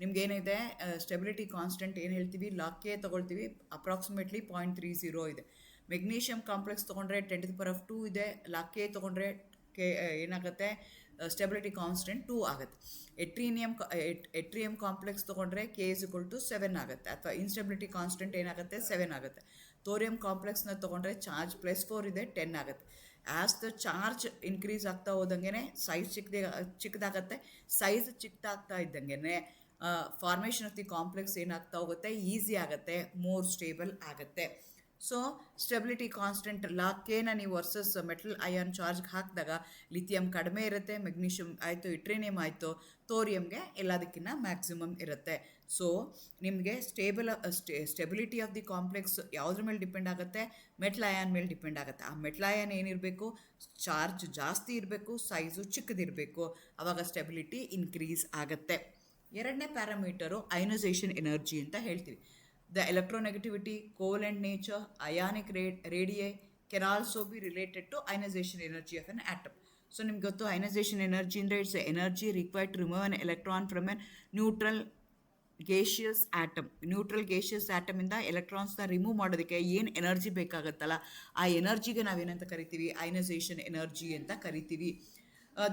ನಿಮ್ಗೇನಿದೆ, ಸ್ಟೆಬಿಲಿಟಿ ಕಾನ್ಸ್ಟೆಂಟ್ ಏನು ಹೇಳ್ತೀವಿ, ಲಾಕ್ ತೊಗೊಳ್ತೀವಿ, ಅಪ್ರಾಕ್ಸಿಮೇಟ್ಲಿ 0.30 ಇದೆ. ಮೆಗ್ನೀಷಿಯಮ್ ಕಾಂಪ್ಲೆಕ್ಸ್ ತೊಗೊಂಡ್ರೆ 10⁻² ಇದೆ. ಲಾಕ್ ತೊಗೊಂಡ್ರೆ ಏನಾಗುತ್ತೆ, ಸ್ಟೆಬಿಲಿಟಿ ಕಾನ್ಸ್ಟೆಂಟ್ 2 ಆಗುತ್ತೆ. ಎಟ್ರಿಯಂ ಕಾಂಪ್ಲೆಕ್ಸ್ ತೊಗೊಂಡ್ರೆ K=7 ಆಗುತ್ತೆ, ಅಥವಾ ಇನ್ಸ್ಟೆಬಿಲಿಟಿ ಕಾನ್ಸ್ಟೆಂಟ್ ಏನಾಗುತ್ತೆ, 7 ಆಗುತ್ತೆ. ಥೋರಿಯಂ ಕಾಂಪ್ಲೆಕ್ಸ್ನ ತೊಗೊಂಡ್ರೆ ಚಾರ್ಜ್ +4 ಇದೆ, 10 ಆಗುತ್ತೆ. ಆ್ಯಸ್ ದ ಚಾರ್ಜ್ ಇನ್ಕ್ರೀಸ್ ಆಗ್ತಾ ಹೋದಂಗೆ ಸೈಜ್ ಚಿಕ್ಕದಾಗತ್ತೆ. ಸೈಜ್ ಚಿಕ್ಕದಾಗ್ತಾ ಇದ್ದಂಗೆ ಫಾರ್ಮೇಷನ್ ಆಫ್ ದಿ ಕಾಂಪ್ಲೆಕ್ಸ್ ಏನಾಗ್ತಾ ಹೋಗುತ್ತೆ, ಈಸಿ ಆಗುತ್ತೆ, ಮೋರ್ ಸ್ಟೇಬಲ್ ಆಗುತ್ತೆ. ಸೊ ಸ್ಟೆಬಿಲಿಟಿ ಕಾನ್ಸ್ಟೆಂಟ್ ಲಾಕೇನ ನೀವು ವರ್ಸಸ್ ಮೆಟಲ್ ಅಯಾನ್ ಚಾರ್ಜ್ಗೆ ಹಾಕಿದಾಗ ಲಿಥಿಯಂ ಕಡಿಮೆ ಇರುತ್ತೆ, ಮೆಗ್ನೀಷಿಯಮ್ ಆಯಿತು, ಇಟ್ರೇನಿಯಮ್ ಆಯಿತು, ಥೋರಿಯಮ್ಗೆ ಎಲ್ಲದಕ್ಕಿಂತ ಮ್ಯಾಕ್ಸಿಮಮ್ ಇರುತ್ತೆ. ಸೊ ನಿಮಗೆ ಸ್ಟೆಬಿಲಿಟಿ ಆಫ್ ದಿ ಕಾಂಪ್ಲೆಕ್ಸ್ ಯಾವುದ್ರ ಮೇಲೆ ಡಿಪೆಂಡ್ ಆಗುತ್ತೆ, ಮೆಟಲ್ ಅಯಾನ್ ಮೇಲೆ ಡಿಪೆಂಡ್ ಆಗುತ್ತೆ. ಆ ಮೆಟಲ್ ಅಯಾನ್ ಏನಿರಬೇಕು, ಚಾರ್ಜ್ ಜಾಸ್ತಿ ಇರಬೇಕು, ಸೈಜು ಚಿಕ್ಕದಿರಬೇಕು, ಆವಾಗ ಸ್ಟೆಬಿಲಿಟಿ ಇನ್ಕ್ರೀಸ್ ಆಗುತ್ತೆ. ಎರಡನೇ ಪ್ಯಾರಾಮೀಟರು ಅಯನೈಸೇಷನ್ ಎನರ್ಜಿ ಅಂತ ಹೇಳ್ತೀವಿ. The electronegativity, covalent nature, ionic radii can also be related to ionization energy of an atom. So ನಿಮ್ಗೆ ಗೊತ್ತು, ionization energy ಅಂದರೆ it's energy required to remove an electron from an neutral gaseous atom. Neutral gaseous ಆಟಮಿಂದ ಎಲೆಕ್ಟ್ರಾನ್ಸ್ನ remove ಮಾಡೋದಕ್ಕೆ ಏನು energy ಬೇಕಾಗುತ್ತಲ್ಲ, ಆ ಎನರ್ಜಿಗೆ ನಾವೇನಂತ ಕರಿತೀವಿ, ಅಯನೈಸೇಷನ್ ಎನರ್ಜಿ ಅಂತ ಕರಿತೀವಿ.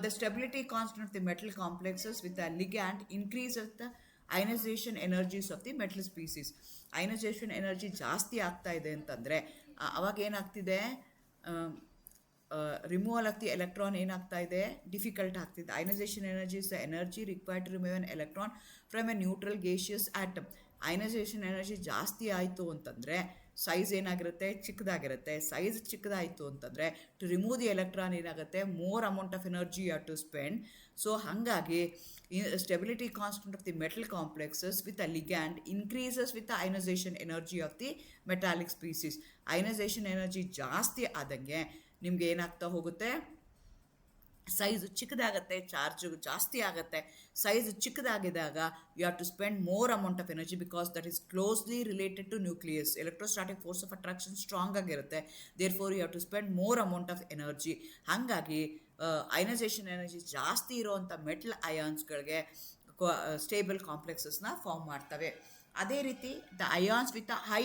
The stability constant of the metal complexes with a ligand increases the ionisation energies of the metal species. Ionization energy ಜಾಸ್ತಿ ಆಗ್ತಾ ಇದೆ ಅಂತಂದರೆ ಅವಾಗ ಏನಾಗ್ತಿದೆ, ರಿಮೂವಲ್ ಆಫ್ ದಿ ಎಲೆಕ್ಟ್ರಾನ್ ಏನಾಗ್ತಾ ಇದೆ, ಡಿಫಿಕಲ್ಟ್ ಆಗ್ತಿದೆ. Ionization energy is the energy required to remove an electron from a neutral gaseous atom. Ionization energy ಜಾಸ್ತಿ ಆಯಿತು ಅಂತಂದರೆ ಸೈಜ್ ಏನಾಗಿರುತ್ತೆ, ಚಿಕ್ಕದಾಗಿರುತ್ತೆ. ಸೈಜ್ ಚಿಕ್ಕದಾಯಿತು ಅಂತಂದರೆ ಟು ರಿಮೂವ್ ದಿ ಎಲೆಕ್ಟ್ರಾನ್ ಏನಾಗುತ್ತೆ, more amount of energy you have to spend. So ಹಾಗಾಗಿ stability constant of the metal complexes with a ligand increases with the ionization energy of the metallic species. Ionization energy ಜಾಸ್ತಿ ಆದಂಗೆ ನಿಮಗೆ ಏನಾಗ್ತಾ ಹೋಗುತ್ತೆ, size ಚಿಕ್ಕದಾಗತ್ತೆ, charge ಜಾಸ್ತಿ ಆಗುತ್ತೆ. Size ಚಿಕ್ಕದಾಗಿದ್ದಾಗ you have to spend more amount of energy because that is closely related to nucleus. Electrostatic force of attraction strong ಆಗಿರುತ್ತೆ. Therefore you have to spend more amount of energy. ಹಾಗಾಗಿ ionization energy ಜಾಸ್ತಿ ಇರೋವಂಥ metal ಅಯಾನ್ಸ್ಗಳಿಗೆ stable ಕಾಂಪ್ಲೆಕ್ಸಸ್ನ form ಮಾಡ್ತವೆ. ಅದೇ ರೀತಿ the ions with a high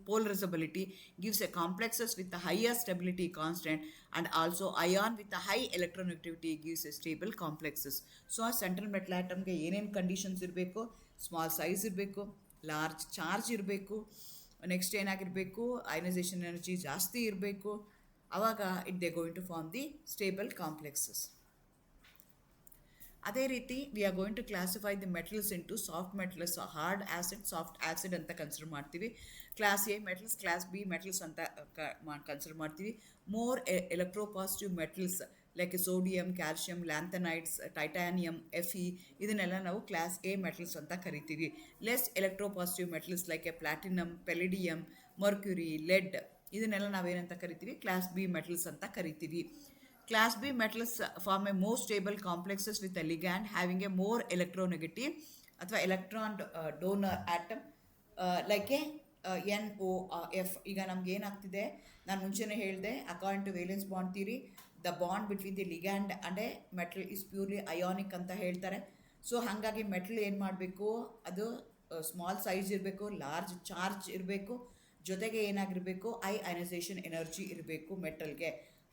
polarizability gives a complexes with a higher stability constant, and also ion with a high electronegativity gives a stable complexes. So central metal ಆಟಮ್ಗೆ ಏನೇನು conditions ಇರಬೇಕು, small size ಇರಬೇಕು, large charge ಇರಬೇಕು, next ಏನಾಗಿರಬೇಕು, ionization energy ಜಾಸ್ತಿ ಇರಬೇಕು. ಆವಾಗ they going to form the stable complexes. ಅದೇ ರೀತಿ we are going to classify the metals into soft metals, hard acid, soft acid ಅಂತ ಕನ್ಸಿಡರ್ ಮಾಡ್ತೀವಿ. Class A metals, class B metals ಅಂತ consider ಮಾಡ್ತೀವಿ. More electropositive metals like sodium, calcium, lanthanides, titanium, Fe ಇದನ್ನೆಲ್ಲ ನಾವು class A metals ಅಂತ ಕರಿತೀವಿ. Less electropositive metals like platinum, palladium, mercury, lead ಇದನ್ನೆಲ್ಲ ನಾವೇನಂತ ಕರಿತೀವಿ, ಕ್ಲಾಸ್ ಬಿ ಮೆಟಲ್ಸ್ ಅಂತ ಕರಿತೀವಿ. Class B metals form a more stable complexes with a ligand having a more electronegative ಅಥವಾ electron donor atom like a NOF. ಈಗ ನಮ್ಗೆ ಏನಾಗ್ತಿದೆ, ನಾನು ಮುಂಚೆನೇ ಹೇಳಿದೆ, according to valence bond theory the bond between the ligand and a metal is purely ionic ಅಂತ ಹೇಳ್ತಾರೆ. So ಹಾಗಾಗಿ ಮೆಟಲ್ ಏನು ಮಾಡಬೇಕು, ಅದು ಸ್ಮಾಲ್ ಸೈಜ್ ಇರಬೇಕು, ಲಾರ್ಜ್ ಚಾರ್ಜ್ ಇರಬೇಕು, ಜೊತೆಗೆ ಏನಾಗಿರಬೇಕು, ಅಯನೈಸೇಷನ್ ಎನರ್ಜಿ ಇರಬೇಕು ಮೆಟಲ್ಗೆ.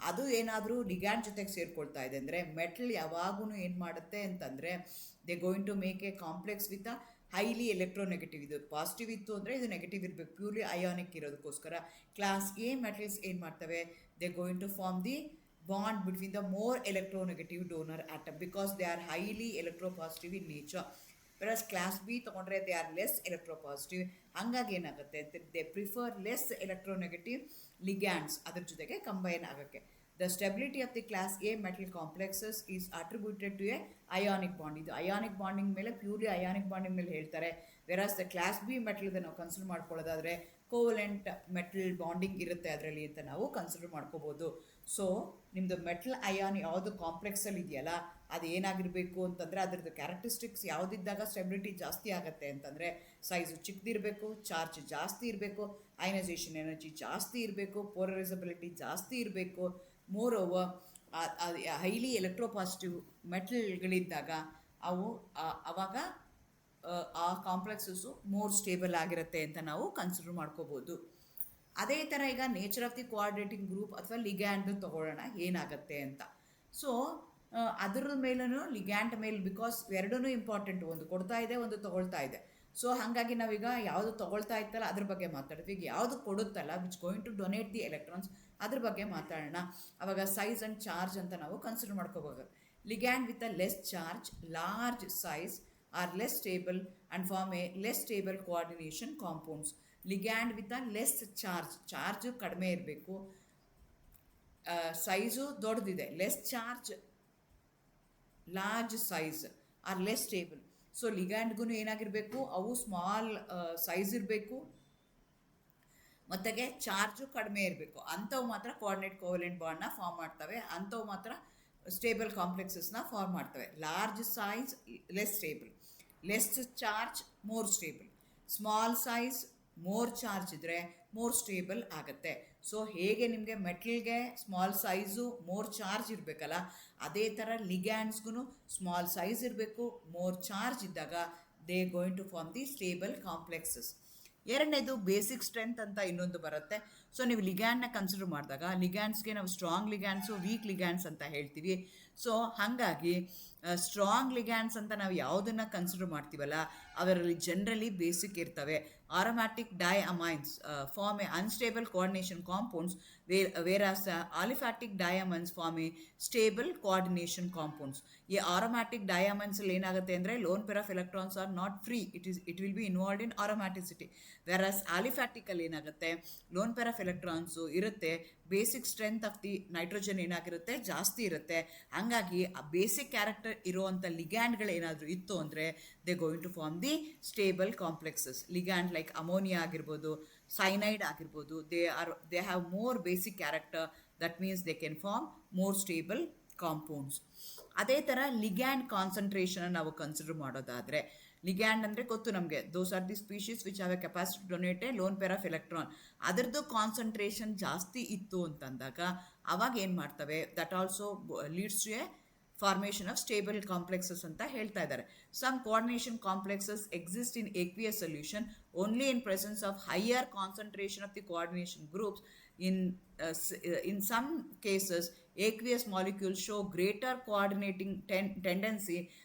ಅದು ಏನಾದರೂ ಲಿಗ್ಯಾಂಡ್ ಜೊತೆಗೆ ಸೇರ್ಕೊಳ್ತಾ ಇದೆ ಅಂದರೆ ಮೆಟಲ್ ಯಾವಾಗೂ ಏನು ಮಾಡುತ್ತೆ ಅಂತಂದರೆ they going to make a complex with a highly electronegative. ಇದು ಪಾಸಿಟಿವ್ ಇತ್ತು ಅಂದರೆ ಇದು ನೆಗೆಟಿವ್ ಇರಬೇಕು, ಪ್ಯೂರ್ಲಿ ಅಯಾನಿಕ್ ಇರೋದಕ್ಕೋಸ್ಕರ. ಕ್ಲಾಸ್ ಎ ಮೆಟಲ್ಸ್ ಏನು ಮಾಡ್ತವೆ, they going to form the bond between the more electronegative donor atom because they are highly electropositive in nature. Versus class B ತೊಗೊಂಡ್ರೆ they are less electropositive. ಹಾಗಾಗಿ ಏನಾಗುತ್ತೆ, they prefer less electronegative ligands ಅದ್ರ ಜೊತೆಗೆ combine ಆಗೋಕ್ಕೆ. The stability of the class A metal complexes is attributed to a ionic bond. ಇದು ionic bonding ಮೇಲೆ, purely ionic bonding ಮೇಲೆ ಹೇಳ್ತಾರೆ. ವೆರಾಸ್ ದ ಕ್ಲಾಸ್ ಬಿ ಮೆಟಲ್ ನಾವು ಕನ್ಸಿಡರ್ ಮಾಡ್ಕೊಳ್ಳೋದಾದರೆ ಕೋವಲೆಂಟ್ ಮೆಟಲ್ ಬಾಂಡಿಂಗ್ ಇರುತ್ತೆ ಅದರಲ್ಲಿ ಅಂತ ನಾವು ಕನ್ಸಿಡರ್ ಮಾಡ್ಕೋಬೋದು. ಸೊ ನಿಮ್ಮದು ಮೆಟಲ್ ಅಯಾನ್ ಯಾವುದು ಕಾಂಪ್ಲೆಕ್ಸಲ್ಲಿ ಇದೆಯಲ್ಲ ಅದು ಏನಾಗಿರಬೇಕು ಅಂತಂದರೆ ಅದರದ್ದು ಕ್ಯಾರೆಕ್ಟರಿಸ್ಟಿಕ್ಸ್ ಯಾವುದಿದ್ದಾಗ ಸ್ಟೆಬಿಲಿಟಿ ಜಾಸ್ತಿ ಆಗುತ್ತೆ ಅಂತಂದರೆ ಸೈಜು ಚಿಕ್ಕದಿರಬೇಕು, ಚಾರ್ಜ್ ಜಾಸ್ತಿ ಇರಬೇಕು, ಅಯನೈಸೇಷನ್ ಎನರ್ಜಿ ಜಾಸ್ತಿ ಇರಬೇಕು, ಪೋಲರೈಸಬಿಲಿಟಿ ಜಾಸ್ತಿ ಇರಬೇಕು. ಮೋರ್ ಓವರ್ ಹೈಲಿ ಎಲೆಕ್ಟ್ರೋಪಾಸಿಟಿವ್ ಮೆಟಲ್ಗಳಿದ್ದಾಗ ಅವು ಆವಾಗ ಆ ಕಾಂಪ್ಲೆಕ್ಸಸ್ಸು ಮೋರ್ ಸ್ಟೇಬಲ್ ಆಗಿರುತ್ತೆ ಅಂತ ನಾವು ಕನ್ಸಿಡರ್ ಮಾಡ್ಕೋಬೋದು. ಅದೇ ಥರ ಈಗ nature of the coordinating group ಅಥವಾ ಲಿಗ್ಯಾಂಡ್ ತೊಗೊಳ್ಳೋಣ ಏನಾಗುತ್ತೆ ಅಂತ. ಸೊ ಅದರ ಮೇಲೂ ಲಿಗ್ಯಾಂಡ್ ಮೇಲೆ, ಬಿಕಾಸ್ ಎರಡೂ ಇಂಪಾರ್ಟೆಂಟ್, ಒಂದು ಕೊಡ್ತಾ ಇದೆ ಒಂದು ತೊಗೊಳ್ತಾ ಇದೆ. ಸೊ ಹಾಗಾಗಿ ನಾವೀಗ ಯಾವುದು ತೊಗೊಳ್ತಾ ಇತ್ತಲ್ಲ ಅದ್ರ ಬಗ್ಗೆ ಮಾತಾಡ್ತೀವಿ. ಈಗ ಯಾವುದು ಕೊಡುತ್ತಲ್ಲ which going to donate the electrons ಅದ್ರ ಬಗ್ಗೆ ಮಾತಾಡೋಣ. ಆವಾಗ ಸೈಜ್ ಆ್ಯಂಡ್ ಚಾರ್ಜ್ ಅಂತ ನಾವು ಕನ್ಸಿಡರ್ ಮಾಡ್ಕೋಬೋದು. Ligand with a less charge, large size are less stable and form a less stable coordination compounds. Ligand with a less charge, charge ಕಡಿಮೆ ಇರಬೇಕು, size ದೊಡ್ಡದಿದೆ, less charge, large size are less stable. So ಲಿಗ್ಯಾಂಡ್ಗೂ ಏನಾಗಿರಬೇಕು, ಅವು small size ಇರಬೇಕು ಮತ್ತಿಗೆ charge ಕಡಿಮೆ ಇರಬೇಕು. ಅಂಥವು ಮಾತ್ರ ಕೋಆರ್ಡಿನೇಟ್ ಕೋವಲೆಂಟ್ ಬಾಂಡ್ನ ಫಾರ್ಮ್ ಮಾಡ್ತವೆ, ಅಂಥವು ಮಾತ್ರ ಸ್ಟೇಬಲ್ ಕಾಂಪ್ಲೆಕ್ಸಸ್ನ ಫಾರ್ಮ್ ಮಾಡ್ತವೆ. Large size less stable, less charge more stable, small size more charge ಇದ್ದರೆ ಮೋರ್ ಸ್ಟೇಬಲ್ ಆಗುತ್ತೆ. ಸೊ ಹೇಗೆ ನಿಮಗೆ ಮೆಟಲ್ಗೆ ಸ್ಮಾಲ್ ಸೈಜು ಮೋರ್ ಚಾರ್ಜ್ ಇರಬೇಕಲ್ಲ, ಅದೇ ಥರ ಲಿಗ್ಯಾಂಡ್ಸ್ಗೂ ಸ್ಮಾಲ್ ಸೈಜ್ ಇರಬೇಕು, ಮೋರ್ ಚಾರ್ಜ್ ಇದ್ದಾಗ they going to form the stable complexes. ಎರಡನೇದು ಬೇಸಿಕ್ ಸ್ಟ್ರೆಂತ್ ಅಂತ ಇನ್ನೊಂದು ಬರುತ್ತೆ. ಸೊ ನೀವು ಲಿಗ್ಯಾಂಡ್ನ ಕನ್ಸಿಡರ್ ಮಾಡಿದಾಗ ಲಿಗ್ಯಾಂಡ್ಸ್ಗೆ ನಾವು ಸ್ಟ್ರಾಂಗ್ ಲಿಗ್ಯಾಂಡ್ಸು, ವೀಕ್ ಲಿಗ್ಯಾಂಡ್ಸ್ ಅಂತ ಹೇಳ್ತೀವಿ. ಸೊ ಹಾಗಾಗಿ ಸ್ಟ್ರಾಂಗ್ ಲಿಗ್ಯಾಂಡ್ಸ್ ಅಂತ ನಾವು ಯಾವುದನ್ನು ಕನ್ಸಿಡರ್ ಮಾಡ್ತೀವಲ್ಲ ಅದರಲ್ಲಿ ಜನರಲಿ ಬೇಸಿಕ್ ಇರ್ತವೆ. Aromatic diamines form a unstable coordination compounds, whereas aliphatic diamines form a stable coordination compounds. ಈ ಆರೋಮ್ಯಾಟಿಕ್ ಡೈಅಮೈನ್ಸಲ್ಲಿ ಏನಾಗುತ್ತೆ ಅಂದರೆ lone pair of electrons are not free, it will be involved in aromaticity. Whereas ಆಲಿಫ್ಯಾಟಿಕಲ್ಲಿ ಏನಾಗುತ್ತೆ, lone pair of electrons ಇರುತ್ತೆ, basic strength of the nitrogen ಏನಾಗಿರುತ್ತೆ ಜಾಸ್ತಿ ಇರುತ್ತೆ. ಹಾಗಾಗಿ ಆ ಬೇಸಿಕ್ ಕ್ಯಾರೆಕ್ಟರ್ ಇರುವಂಥ ಲಿಗ್ಯಾಂಡ್ಗಳು ಏನಾದರೂ ಇತ್ತು ಅಂದರೆ they going to form the stable complexes. Ligand like ammonia ಆಗಿರ್ಬೋದು, ಸೈನೈಡ್ ಆಗಿರ್ಬೋದು, they have more basic character, that means they can form more stable compounds. ಅದೇ ಥರ ಲಿಗ್ಯಾಂಡ್ ಕಾನ್ಸಂಟ್ರೇಷನ್ ನಾವು ಕನ್ಸಿಡರ್ ಮಾಡೋದಾದರೆ, ಲಿಗ್ಯಾಂಡ್ ಅಂದರೆ ಗೊತ್ತು ನಮಗೆ, those are the species which have a capacity to donate a lone pair of electron. ಅದರದ್ದು concentration ಜಾಸ್ತಿ ಇತ್ತು ಅಂತಂದಾಗ ಅವಾಗ ಏನು ಮಾಡ್ತವೆ, that also leads to a formation of stable complexes ಅಂತ ಹೇಳ್ತಾ ಇದ್ದಾರೆ. Some coordination complexes exist in aqueous solution only in presence of higher concentration of the coordination groups. In some cases aqueous molecules show greater coordinating tendency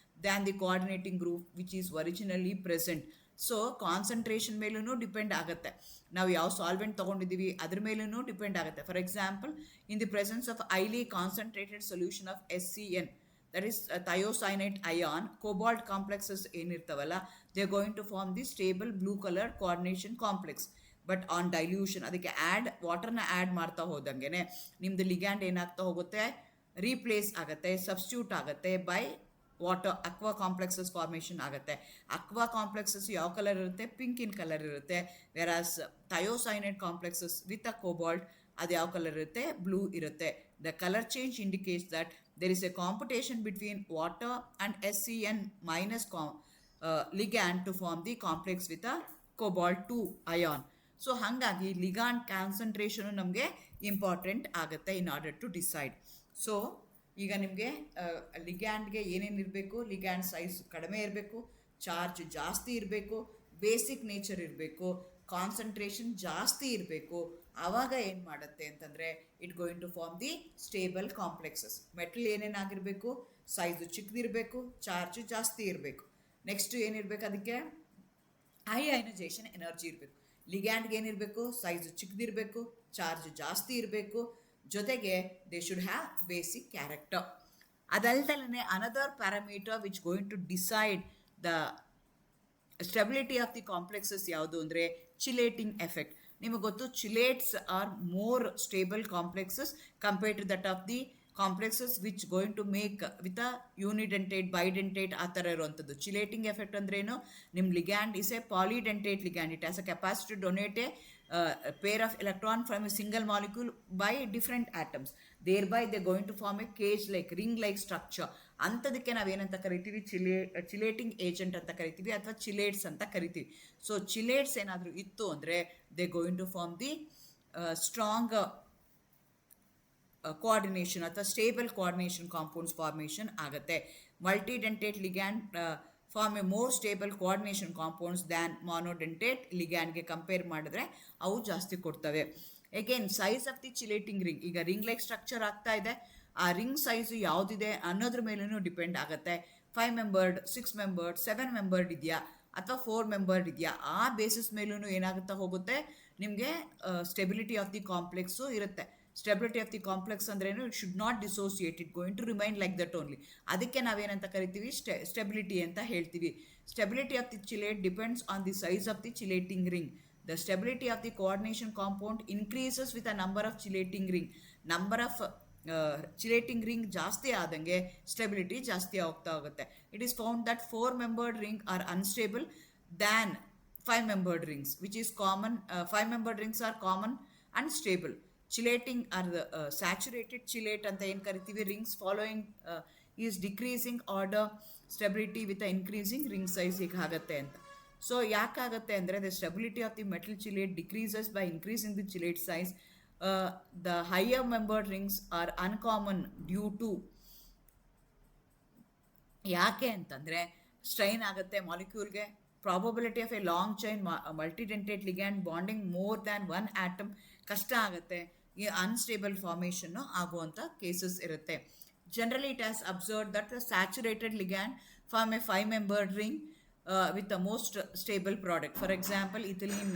than the coordinating group which is originally present. So concentration ಮೇಲೂ depend ಆಗುತ್ತೆ, ನಾವು ಯಾವ solvent ತೊಗೊಂಡಿದ್ದೀವಿ ಅದ್ರ ಮೇಲೂ depend ಆಗುತ್ತೆ. For example, in the presence of highly concentrated solution of SCN, that is thiocyanate ion, cobalt complexes ಏನಿರ್ತಾವಲ್ಲ they are going to form the stable blue colour coordination complex. But on dilution, ಅದಕ್ಕೆ ವಾಟರ್ನ add ಮಾಡ್ತಾ ಹೋದಂಗೆ ನಿಮ್ಮದು ligand ಏನಾಗ್ತಾ ಹೋಗುತ್ತೆ, replace ಆಗುತ್ತೆ, substitute ಆಗುತ್ತೆ by water. Aqua complexes formation ಆಗುತ್ತೆ. ಅಕ್ವಾ ಕಾಂಪ್ಲೆಕ್ಸಸ್ ಯಾವ ಕಲರ್ ಇರುತ್ತೆ, ಪಿಂಕ್ ಇನ್ ಕಲರ್ ಇರುತ್ತೆ. ವೆರಾಸ್ ಥಯೋಸೈನೈಡ್ ಕಾಂಪ್ಲೆಕ್ಸಸ್ ವಿತ್ ಅ ಕೋಬಾಲ್ಟ್ ಅದು ಯಾವ ಕಲರ್ ಇರುತ್ತೆ, ಬ್ಲೂ ಇರುತ್ತೆ. The colour change indicates that there is a competition between water and SCN minus ligand to form the complex with a cobalt 2 ion. So ಹಾಗಾಗಿ ligand concentration ನಮಗೆ important ಆಗುತ್ತೆ in order to decide. So ಈಗ ನಿಮಗೆ ಲಿಗ್ಯಾಂಡ್ಗೆ ಏನೇನು ಇರಬೇಕು, ligand size ಕಡಿಮೆ ಇರಬೇಕು, charge ಜಾಸ್ತಿ ಇರಬೇಕು, ಬೇಸಿಕ್ ನೇಚರ್ ಇರಬೇಕು, ಕಾನ್ಸಂಟ್ರೇಷನ್ ಜಾಸ್ತಿ ಇರಬೇಕು. ಆವಾಗ ಏನು ಮಾಡುತ್ತೆ ಅಂತಂದರೆ it going to form the stable complexes. Metal ಏನೇನಾಗಿರಬೇಕು, ಸೈಜು ಚಿಕ್ಕದಿರಬೇಕು, ಚಾರ್ಜು ಜಾಸ್ತಿ ಇರಬೇಕು. ನೆಕ್ಸ್ಟು ಏನಿರಬೇಕು, ಅದಕ್ಕೆ ಹೈ ಅಯನೈಸೇಷನ್ ಎನರ್ಜಿ ಇರಬೇಕು. ಲಿಗ್ಯಾಂಡ್ಗೆ ಏನಿರಬೇಕು, ಸೈಜು ಚಿಕ್ಕದಿರಬೇಕು, ಚಾರ್ಜ್ ಜಾಸ್ತಿ ಇರಬೇಕು, ಜೊತೆಗೆ they should have basic character. ಅದಲ್ದಲೇ another parameter which going to decide the stability of the complexes ಯಾವುದು ಅಂದರೆ ಚಿಲೇಟಿಂಗ್ ಎಫೆಕ್ಟ್. ನಿಮಗೆ ಗೊತ್ತು, chelates are more stable complexes compared to that of the complexes which going to make with a unidentate bidentate ಆ ಥರ ಇರುವಂಥದ್ದು. Chelating effect ಅಂದ್ರೇನು, ನಿಮ್ಮ ligand is a polydentate ligand. It has a capacity to donate a pair of electron from a single molecule by different atoms. Thereby they going to form a cage like ring like structure. ಅಂಥದಕ್ಕೆ ನಾವೇನಂತ ಕರಿತೀವಿ, chelating agent ಅಂತ ಕರಿತೀವಿ ಅಥವಾ ಚಿಲೇಟ್ಸ್ ಅಂತ ಕರಿತೀವಿ. So ಚಿಲೇಟ್ಸ್ ಏನಾದರೂ ಇತ್ತು ಅಂದರೆ they going to form the strong coordination ಅಥವಾ ಸ್ಟೇಬಲ್ ಕೋಆರ್ಡಿನೇಷನ್ ಕಾಂಪೌಂಡ್ಸ್ ಫಾರ್ಮೇಷನ್ ಆಗುತ್ತೆ. Multidentate ligand form a more stable coordination compounds than monodentate ಲಿಗ್ಯಾಂಡ್ಗೆ ಕಂಪೇರ್ ಮಾಡಿದ್ರೆ ಅವು ಜಾಸ್ತಿ ಕೊಡ್ತವೆ. Again size of the chelating ring, ಈಗ ರಿಂಗ್ ಲೈಕ್ ಸ್ಟ್ರಕ್ಚರ್ ಆಗ್ತಾ ಇದೆ, ಆ ರಿಂಗ್ ಸೈಜು ಯಾವುದಿದೆ ಅನ್ನೋದ್ರ ಮೇಲೂ ಡಿಪೆಂಡ್ ಆಗುತ್ತೆ. 5 ಮೆಂಬರ್ಡ್, 6 ಮೆಂಬರ್ಡ್, 7 ಮೆಂಬರ್ಡ್ ಇದೆಯಾ ಅಥವಾ 4 ಮೆಂಬರ್ಡ್ ಇದೆಯಾ, ಆ ಬೇಸಿಸ್ ಮೇಲೂ ಏನಾಗುತ್ತಾ ಹೋಗುತ್ತೆ, ನಿಮಗೆ ಸ್ಟೆಬಿಲಿಟಿ ಆಫ್ ದಿ ಕಾಂಪ್ಲೆಕ್ಸು ಇರುತ್ತೆ. ಸ್ಟೆಬಿಲಿಟಿ ಆಫ್ ದಿ ಕಾಂಪ್ಲೆಕ್ಸ್ ಅಂದ್ರೇನು, it should not dissociate, it going to remain like that only. ಅದಕ್ಕೆ ನಾವೇನಂತ ಕರಿತೀವಿ, ಸ್ಟೆಬಿಲಿಟಿ ಅಂತ ಹೇಳ್ತೀವಿ. Stability of the chelate depends on the size of the chelating ring. The stability of the coordination compound increases with a number of chelating ring. Number of chelating ring ಜಾಸ್ತಿ ಆದಂಗೆ stability ಜಾಸ್ತಿ ಆಗ್ತಾ ಹೋಗುತ್ತೆ. It is found that 4 membered ring are unstable than 5 membered rings, which is common. 5 membered rings are common and stable. Chelating are saturated chelate ಅಂತ ಏನು ಕರಿತೀವಿ, rings following is decreasing order stability with increasing ring size ಹೀಗಾಗತ್ತೆ ಅಂತ. So ಯಾಕಾಗತ್ತೆ ಅಂದರೆ, the stability of the metal chelate decreases by increasing the chelate size. The higher membered rings are uncommon due to, ಯಾಕೆ ಅಂತಂದರೆ strain ಆಗುತ್ತೆ ಮಾಲಿಕ್ಯೂಲ್ಗೆ. Probability of a long chain multidentate ligand bonding more than 1 atom ಕಷ್ಟ ಆಗುತ್ತೆ. ಈ unstable ಫಾರ್ಮೇಷನ್ನು ಆಗುವಂಥ cases ಇರುತ್ತೆ. Generally it has observed that the saturated ligand form a 5 membered ring with the most stable product. For example ethylene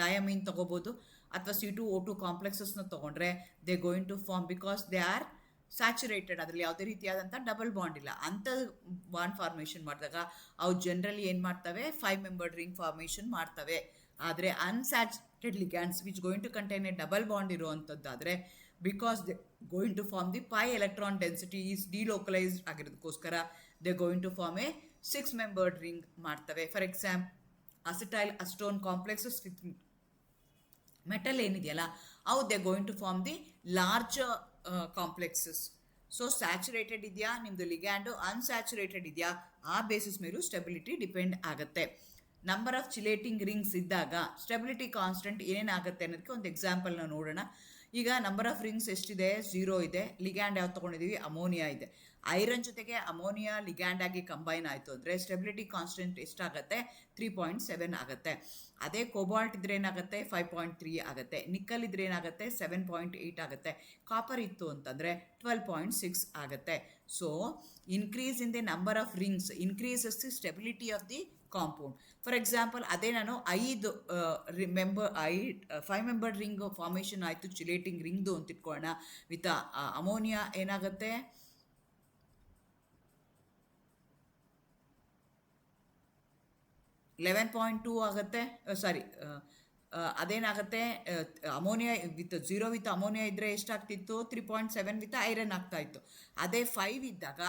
diamine ತೊಗೋಬೋದು, ಅಥವಾ C2O2 ಕಾಂಪ್ಲೆಕ್ಸಸ್ನ ತೊಗೊಂಡ್ರೆ they going to form, because they are saturated, ಅದರಲ್ಲಿ ಯಾವುದೇ ರೀತಿಯಾದಂಥ double bond ಇಲ್ಲ. ಅಂಥ bond formation ಮಾಡಿದಾಗ ಅವು ಜನರಲಿ ಏನು ಮಾಡ್ತವೆ, 5 ಮೆಂಬರ್ಡ್ ರಿಂಗ್ ಫಾರ್ಮೇಷನ್ ಮಾಡ್ತವೆ. ಆದರೆ unsaturated ligands which going to contain a double bond ಇರುವಂಥದ್ದಾದರೆ, because they going to form the pi electron density is delocalised ಆಗಿರೋದಕ್ಕೋಸ್ಕರ they going to form a 6 membered ring ಮಾಡ್ತವೆ. For example acetyl acetone complexes with metal ಏನಿದೆಯಲ್ಲ, ಅವು they going to form the larger complexes. So saturated ಇದೆಯಾ ನಿಮ್ಮದು ligand, unsaturated ಇದೆಯಾ, ಆ basis ಮೇಲೂ stability depend ಆಗುತ್ತೆ. ನಂಬರ್ ಆಫ್ ಚಿಲೇಟಿಂಗ್ ರಿಂಗ್ಸ್ ಇದ್ದಾಗ ಸ್ಟೆಬಿಲಿಟಿ ಕಾನ್ಸ್ಟೆಂಟ್ ಏನೇನಾಗುತ್ತೆ ಅನ್ನೋದಕ್ಕೆ ಒಂದು ಎಕ್ಸಾಂಪಲ್ನ ನೋಡೋಣ. ಈಗ ನಂಬರ್ ಆಫ್ ರಿಂಗ್ಸ್ ಎಷ್ಟಿದೆ, 0 ಇದೆ. ಲಿಗ್ಯಾಂಡ್ ಯಾವ್ದು ತೊಗೊಂಡಿದ್ದೀವಿ, ಅಮೋನಿಯಾ ಇದೆ. ಐರನ್ ಜೊತೆಗೆ ಅಮೋನಿಯಾ ಲಿಗ್ಯಾಂಡ್ ಆಗಿ ಕಂಬೈನ್ ಆಯಿತು ಅಂದರೆ ಸ್ಟೆಬಿಲಿಟಿ ಕಾನ್ಸ್ಟೆಂಟ್ ಎಷ್ಟಾಗುತ್ತೆ, 3.7 ಆಗುತ್ತೆ. ಅದೇ ಕೋಬಾಲ್ಟ್ ಇದ್ರೆ ಏನಾಗುತ್ತೆ, 5.3 ಆಗುತ್ತೆ. ನಿಕ್ಕಲ್ ಇದ್ರೆ ಏನಾಗುತ್ತೆ, 7.8 ಆಗುತ್ತೆ. ಕಾಪರ್ ಇತ್ತು ಅಂತಂದರೆ 12.6 ಆಗುತ್ತೆ. So increase in the number of rings increases the stability of the compound. For example ಅದೇ ನಾನು 5 ಮೆಂಬರ್ಡ್ ರಿಂಗ್ ಫಾರ್ಮೇಷನ್ ಆಯಿತು ಚಿಲೇಟಿಂಗ್ ರಿಂಗ್ದು ಅಂತ ಇಟ್ಕೊಳ್ಳೋಣ. ವಿತ್ ಅಮೋನಿಯಾ ಏನಾಗುತ್ತೆ, 11.2 ಆಗುತ್ತೆ. ಸಾರಿ, ಅದೇನಾಗುತ್ತೆ, ಅಮೋನಿಯಾ ವಿತ್ 0 ವಿತ್ ಅಮೋನಿಯಾ ಇದ್ದರೆ ಎಷ್ಟಾಗ್ತಿತ್ತು, 3.7 ವಿತ್ ಐರನ್ ಆಗ್ತಾಯಿತ್ತು. ಅದೇ 5 ಇದ್ದಾಗ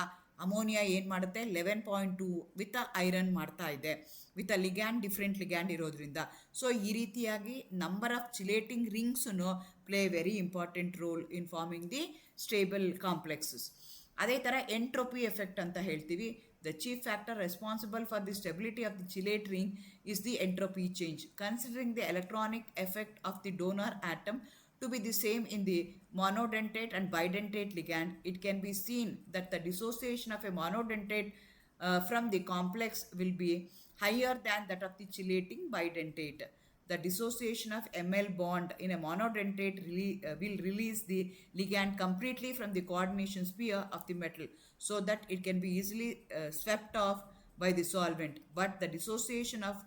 ಅಮೋನಿಯಾ ಏನು ಮಾಡುತ್ತೆ, 11.2 ವಿತ್ ಐರನ್ ಮಾಡ್ತಾ ಇದೆ, with a ligand, different ligand ಇರೋದ್ರಿಂದ. ಸೊ ಈ ರೀತಿಯಾಗಿ ನಂಬರ್ ಆಫ್ ಚಿಲೇಟಿಂಗ್ ರಿಂಗ್ಸನ್ನು play very important role in forming the stable complexes. ಅದೇ ಥರ ಎಂಟ್ರೋಪಿ ಎಫೆಕ್ಟ್ ಅಂತ ಹೇಳ್ತೀವಿ. The chief factor responsible for the stability of the chelate ring is the entropy change. Considering the electronic effect of the donor atom to be the same in the monodentate and bidentate ligand, it can be seen that the dissociation of a monodentate from the complex will be higher than that of the chelating bidentate. The dissociation of Ml bond in a monodentate will release the ligand completely from the coordination sphere of the metal, so that it can be easily swept off by the solvent. But the dissociation of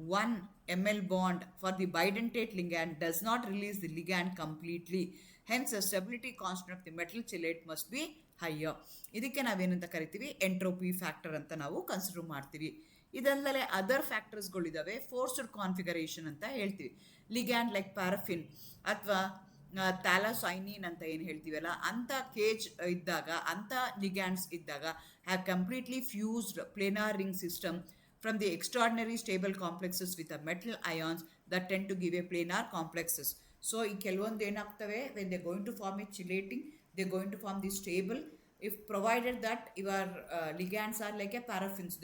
1 ml bond for the bidentate ligand does not release the ligand completely. Hence, the stability constant of the metal chelate must be higher. ಇದಕ್ಕೆ ನಾವೇನಂತ ಕರಿತೀವಿ, entropy factor ಅಂತ ನಾವು consider ಮಾಡ್ತೀವಿ. ಇದಲ್ಲದೆ other ಫ್ಯಾಕ್ಟರ್ಸ್ಗಳಿದ್ದಾವೆ, forced configuration ಅಂತ ಹೇಳ್ತೀವಿ. Ligand like paraffin ಅಥವಾ ಥ್ಯಾಲಸೈನಿನ್ ಅಂತ ಏನು ಹೇಳ್ತೀವಲ್ಲ, ಅಂಥ ಕೇಜ್ ಇದ್ದಾಗ, ಅಂಥ ಲಿಗ್ಯಾಂಡ್ಸ್ ಇದ್ದಾಗ have completely fused planar ring system from the extraordinary stable complexes with a metal ions that tend to give a planar complexes. So ಈ ಕೆಲವೊಂದು ಏನಾಗ್ತವೆ, when they're going to form a chelating, they're going to form the stable, if provided that your ligands are like a paraffins,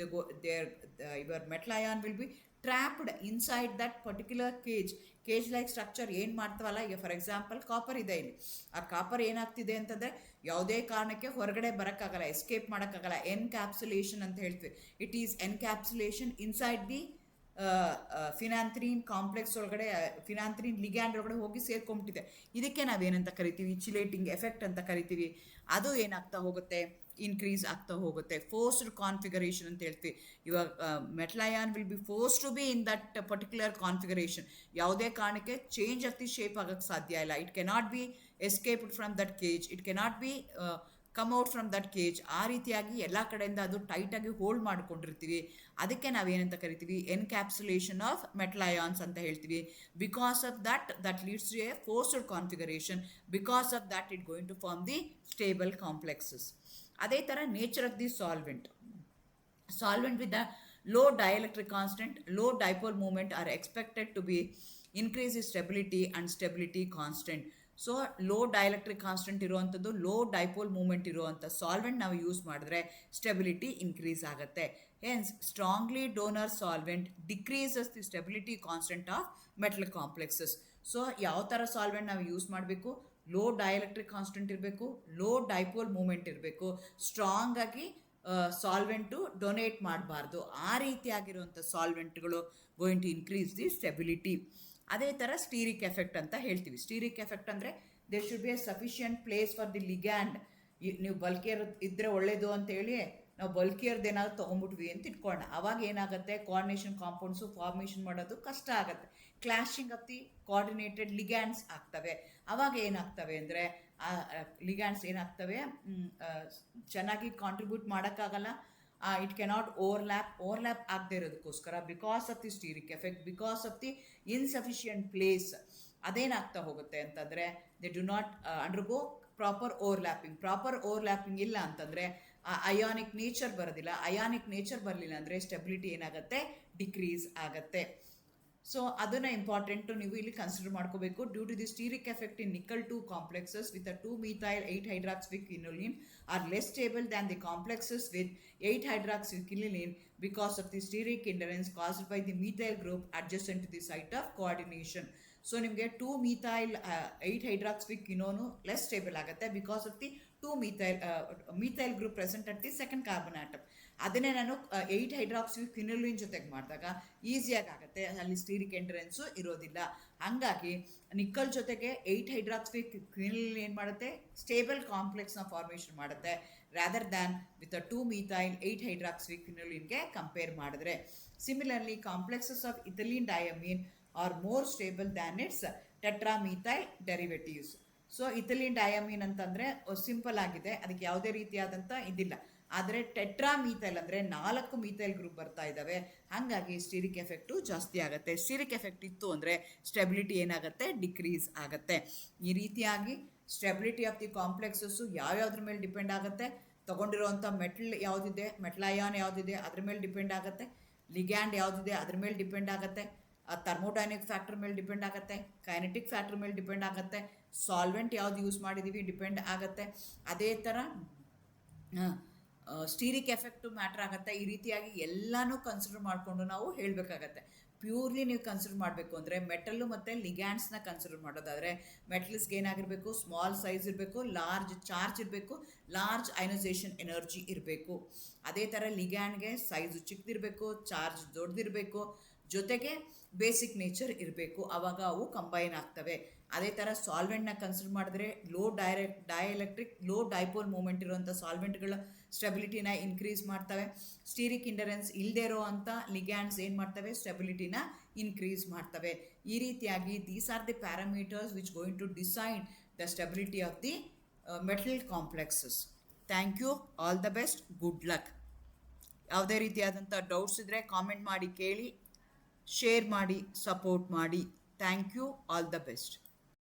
your metal ion will be trapped inside that particular cage like structure. ಏನು ಮಾಡ್ತಾವಲ್ಲ, ಈಗ for example copper ಇದೆ, ಇಲ್ಲಿ ಆ copper ಏನಾಗ್ತಿದೆ ಅಂತಂದರೆ ಯಾವುದೇ ಕಾರಣಕ್ಕೆ ಹೊರಗಡೆ ಬರೋಕ್ಕಾಗಲ್ಲ, ಎಸ್ಕೇಪ್ ಮಾಡೋಕ್ಕಾಗಲ್ಲ. ಎನ್ಕ್ಯಾಪ್ಸುಲೇಷನ್ ಅಂತ ಹೇಳ್ತೀವಿ. It is encapsulation inside the phenanthrene complex ಒಳಗಡೆ, ಫಿನಾಂಥ್ರಿನ್ ಲಿಗ್ಯಾಂಡ್ ಒಳಗಡೆ ಹೋಗಿ ಸೇರ್ಕೊಂಬಿಟ್ಟಿದೆ. ಇದಕ್ಕೆ ನಾವೇನಂತ ಕರಿತೀವಿ, ಚಿಲೇಟಿಂಗ್ ಎಫೆಕ್ಟ್ ಅಂತ ಕರಿತೀವಿ. ಅದು ಏನಾಗ್ತಾ ಹೋಗುತ್ತೆ, ಇನ್ಕ್ರೀಸ್ ಆಗ್ತಾ ಹೋಗುತ್ತೆ. ಫೋರ್ಸ್ಡ್ ಕಾನ್ಫಿಗರೇಷನ್ ಅಂತ ಹೇಳ್ತೀವಿ. ಇವಾಗ metal ion will be force to be in that particular configuration. ಯಾವುದೇ ಕಾರಣಕ್ಕೆ ಚೇಂಜ್ ಆಫ್ ದಿ ಶೇಪ್ ಆಗೋಕ್ಕೆ ಸಾಧ್ಯ ಇಲ್ಲ. It cannot be escaped from that cage, it cannot be come out from that cage. ಆ ರೀತಿಯಾಗಿ ಎಲ್ಲ ಕಡೆಯಿಂದ ಅದು ಟೈಟಾಗಿ ಹೋಲ್ಡ್ ಮಾಡ್ಕೊಂಡಿರ್ತೀವಿ. ಅದಕ್ಕೆ ನಾವೇನಂತ ಕರಿತೀವಿ, ಎನ್ಕ್ಯಾಪ್ಸುಲೇಷನ್ ಆಫ್ ಮೆಟಲ್ ಅಯಾನ್ಸ್ ಅಂತ ಹೇಳ್ತೀವಿ. Because of that leads to a forced configuration. Because of that it going to form the stable complexes. ಅದೇ ಥರ nature of the solvent with the low dielectric constant, low dipole moment are expected to be increase in stability and stability constant. So low dielectric constant ಇರುವಂಥದ್ದು, low dipole moment ಇರುವಂಥ solvent ನಾವು use ಮಾಡಿದ್ರೆ stability increase ಆಗುತ್ತೆ. Hence strongly donor solvent decreases the stability constant of metal complexes. So ಯಾವ ಥರ solvent ನಾವು use ಮಾಡಬೇಕು, low dielectric constant ಇರಬೇಕು, ಲೋ ಡೈಪೋಲ್ ಮೂಮೆಂಟ್ ಇರಬೇಕು, ಸ್ಟ್ರಾಂಗ್ ಆಗಿ ಸಾಲ್ವೆಂಟು ಡೊನೇಟ್ ಮಾಡಬಾರ್ದು. ಆ ರೀತಿಯಾಗಿರುವಂಥ ಸಾಲ್ವೆಂಟ್ಗಳು going to increase the stability. ಅದೇ ಥರ ಸ್ಟೀರಿಕ್ ಎಫೆಕ್ಟ್ ಅಂತ ಹೇಳ್ತೀವಿ. ಸ್ಟೀರಿಕ್ ಎಫೆಕ್ಟ್ ಅಂದರೆ there should be A sufficient place for the ligand. ನೀವು ಬಲ್ಕಿಯರ್ ಇದ್ದರೆ ಒಳ್ಳೆಯದು ಅಂತೇಳಿ ನಾವು ಬಲ್ಕಿಯರ್ದು ಏನಾದ್ರು ತೊಗೊಂಬಿಟ್ವಿ ಅಂತ ಇಟ್ಕೊಳ್ಳೋಣ. ಅವಾಗ ಏನಾಗುತ್ತೆ, ಕೋಆರ್ಡಿನೇಷನ್ ಕಾಂಪೌಂಡ್ಸು ಫಾರ್ಮೇಷನ್ ಮಾಡೋದು ಕಷ್ಟ ಆಗುತ್ತೆ. ಕ್ಲಾಶಿಂಗ್ ಆಫ್ ದಿ ಕೋಆರ್ಡಿನೇಟೆಡ್ ಲಿಗ್ಯಾಂಡ್ಸ್ ಆಗ್ತವೆ. ಅವಾಗ ಏನಾಗ್ತವೆ ಅಂದರೆ ಆ ಲಿಗ್ಯಾಂಡ್ಸ್ ಏನಾಗ್ತವೆ, ಚೆನ್ನಾಗಿ ಕಾಂಟ್ರಿಬ್ಯೂಟ್ ಮಾಡೋಕ್ಕಾಗಲ್ಲ. ಇಟ್ ಕೆನಾಟ್ ಓವರ್ಲ್ಯಾಪ್ ಆಗದೆ ಇರೋದಕ್ಕೋಸ್ಕರ, because of the steric effect, because of the insufficient place, ಅದೇನಾಗ್ತಾ ಹೋಗುತ್ತೆ ಅಂತಂದರೆ they do not undergo proper overlapping ಇಲ್ಲ ಅಂತಂದರೆ ಅಯಾನಿಕ್ ನೇಚರ್ ಬರೋದಿಲ್ಲ. ಅಯಾನಿಕ್ ನೇಚರ್ ಬರಲಿಲ್ಲ ಅಂದರೆ ಸ್ಟೆಬಿಲಿಟಿ ಏನಾಗುತ್ತೆ, ಡಿಕ್ರೀಸ್ ಆಗುತ್ತೆ. ಸೊ ಅದನ್ನು ಇಂಪಾರ್ಟೆಂಟು ನೀವು ಇಲ್ಲಿ ಕನ್ಸಿಡರ್ ಮಾಡ್ಕೋಬೇಕು. Due to the steric effect in nickel 2 complexes with 2-methyl-8-hydroxyquinoline are less stable than the complexes with 8-hydroxyquinoline because of the steric hindrance caused by the methyl group adjacent to the site of coordination. So ನಿಮಗೆ 2-methyl-8-hydroxyquinone less stable ಆಗುತ್ತೆ because of the methyl group present at the second carbon atom. ಅದನ್ನೇ ನಾನು 8-hydroxyquinoline ಜೊತೆಗೆ ಮಾಡಿದಾಗ ಈಸಿಯಾಗಿ ಆಗುತ್ತೆ, ಅಲ್ಲಿ stearic entrance ಇರೋದಿಲ್ಲ. ಹಾಗಾಗಿ ನಿಕ್ಕಲ್ ಜೊತೆಗೆ 8-hydroxyquinoline ಏನು ಮಾಡುತ್ತೆ, ಸ್ಟೇಬಲ್ ಕಾಂಪ್ಲೆಕ್ಸ್ನ ಫಾರ್ಮೇಷನ್ ಮಾಡುತ್ತೆ, rather than with 2-methyl-8-hydroxyquinoline compare ಮಾಡಿದ್ರೆ. Similarly complexes of ethylene diamine are more stable than its tetramethyl derivatives. So ethylene diamine ಅಂತಂದರೆ ಸಿಂಪಲ್ ಆಗಿದೆ, ಅದಕ್ಕೆ ಯಾವುದೇ ರೀತಿಯಾದಂಥ ಇದಿಲ್ಲ. ಆದರೆ ಟೆಟ್ರಾಮೀಥೈಲ್ ಅಂದರೆ 4 ಮೀಥೈಲ್ ಗ್ರೂಪ್ ಬರ್ತಾ ಇದ್ದಾವೆ, ಹಾಗಾಗಿ ಸ್ಟೀರಿಕ್ ಎಫೆಕ್ಟು ಜಾಸ್ತಿ ಆಗುತ್ತೆ. ಸ್ಟೀರಿಕ್ ಎಫೆಕ್ಟ್ ಇತ್ತು ಅಂದರೆ ಸ್ಟೆಬಿಲಿಟಿ ಏನಾಗುತ್ತೆ, ಡಿಕ್ರೀಸ್ ಆಗುತ್ತೆ. ಈ ರೀತಿಯಾಗಿ ಸ್ಟೆಬಿಲಿಟಿ ಆಫ್ ದಿ ಕಾಂಪ್ಲೆಕ್ಸಸ್ಸು ಯಾವ್ಯಾವ್ದ್ರ ಮೇಲೆ ಡಿಪೆಂಡ್ ಆಗುತ್ತೆ, ತೊಗೊಂಡಿರೋವಂಥ ಮೆಟಲ್ ಯಾವುದಿದೆ, ಮೆಟಲ್ ಅಯಾನ್ ಯಾವುದಿದೆ ಅದ್ರ ಮೇಲೆ ಡಿಪೆಂಡ್ ಆಗುತ್ತೆ, ಲಿಗ್ಯಾಂಡ್ ಯಾವುದಿದೆ ಅದ್ರ ಮೇಲೆ ಡಿಪೆಂಡ್ ಆಗುತ್ತೆ, ಥರ್ಮೋಡೈನಿಕ್ ಫ್ಯಾಕ್ಟರ್ ಮೇಲೆ ಡಿಪೆಂಡ್ ಆಗುತ್ತೆ, ಕೈನೆಟಿಕ್ ಫ್ಯಾಕ್ಟರ್ ಮೇಲೆ ಡಿಪೆಂಡ್ ಆಗುತ್ತೆ, ಸಾಲ್ವೆಂಟ್ ಯಾವ್ದು ಯೂಸ್ ಮಾಡಿದ್ದೀವಿ ಡಿಪೆಂಡ್ ಆಗುತ್ತೆ. ಅದೇ ಥರ ಸ್ಟೀರಿಕ್ ಎಫೆಕ್ಟು ಮ್ಯಾಟ್ರ್ ಆಗುತ್ತೆ. ಈ ರೀತಿಯಾಗಿ ಎಲ್ಲನೂ ಕನ್ಸಿಡರ್ ಮಾಡಿಕೊಂಡು ನಾವು ಹೇಳಬೇಕಾಗತ್ತೆ. ಪ್ಯೂರ್ಲಿ ನೀವು ಕನ್ಸಿಡರ್ ಮಾಡಬೇಕು ಅಂದರೆ ಮೆಟಲ್ಲು ಮತ್ತು ಲಿಗ್ಯಾಂಡ್ಸ್ನ ಕನ್ಸಿಡರ್ ಮಾಡೋದಾದರೆ ಮೆಟಲ್ಸ್ಗೆ ಏನಾಗಿರಬೇಕು, ಸ್ಮಾಲ್ ಸೈಜ್ ಇರಬೇಕು, ಲಾರ್ಜ್ ಚಾರ್ಜ್ ಇರಬೇಕು, ಲಾರ್ಜ್ ಅಯನೈಸೇಷನ್ ಎನರ್ಜಿ ಇರಬೇಕು. ಅದೇ ಥರ ಲಿಗ್ಯಾಂಡ್ಗೆ ಸೈಜು ಚಿಕ್ಕದಿರಬೇಕು, ಚಾರ್ಜ್ ದೊಡ್ಡದಿರಬೇಕು, ಜೊತೆಗೆ ಬೇಸಿಕ್ ನೇಚರ್ ಇರಬೇಕು. ಆವಾಗ ಅವು ಕಂಬೈನ್ ಆಗ್ತವೆ. ಅದೇ ಥರ ಸಾಲ್ವೆಂಟ್ನ ಕನ್ಸಿಡರ್ ಮಾಡಿದ್ರೆ ಡೈಎಲೆಕ್ಟ್ರಿಕ್ ಲೋ ಡೈಪೋಲ್ ಮೂಮೆಂಟ್ ಇರುವಂಥ ಸಾಲ್ವೆಂಟ್ಗಳ ಸ್ಟೆಬಿಲಿಟಿನ ಇನ್ಕ್ರೀಸ್ ಮಾಡ್ತವೆ. ಸ್ಟೀರಿಕ್ ಇಂಡರೆನ್ಸ್ ಇಲ್ಲದೆ ಇರೋ ಅಂಥ ಲಿಗ್ಯಾಂಡ್ಸ್ ಏನು ಮಾಡ್ತವೆ, ಸ್ಟೆಬಿಲಿಟಿನ ಇನ್ಕ್ರೀಸ್ ಮಾಡ್ತವೆ. ಈ ರೀತಿಯಾಗಿ these are the parameters which going to decide the stability of the metal complexes. Thank you, all the best, good luck. ಯಾವುದೇ ರೀತಿಯಾದಂಥ ಡೌಟ್ಸ್ ಇದ್ದರೆ ಕಾಮೆಂಟ್ ಮಾಡಿ ಕೇಳಿ, ಶೇರ್ ಮಾಡಿ, ಸಪೋರ್ಟ್ ಮಾಡಿ. Thank you, all the best.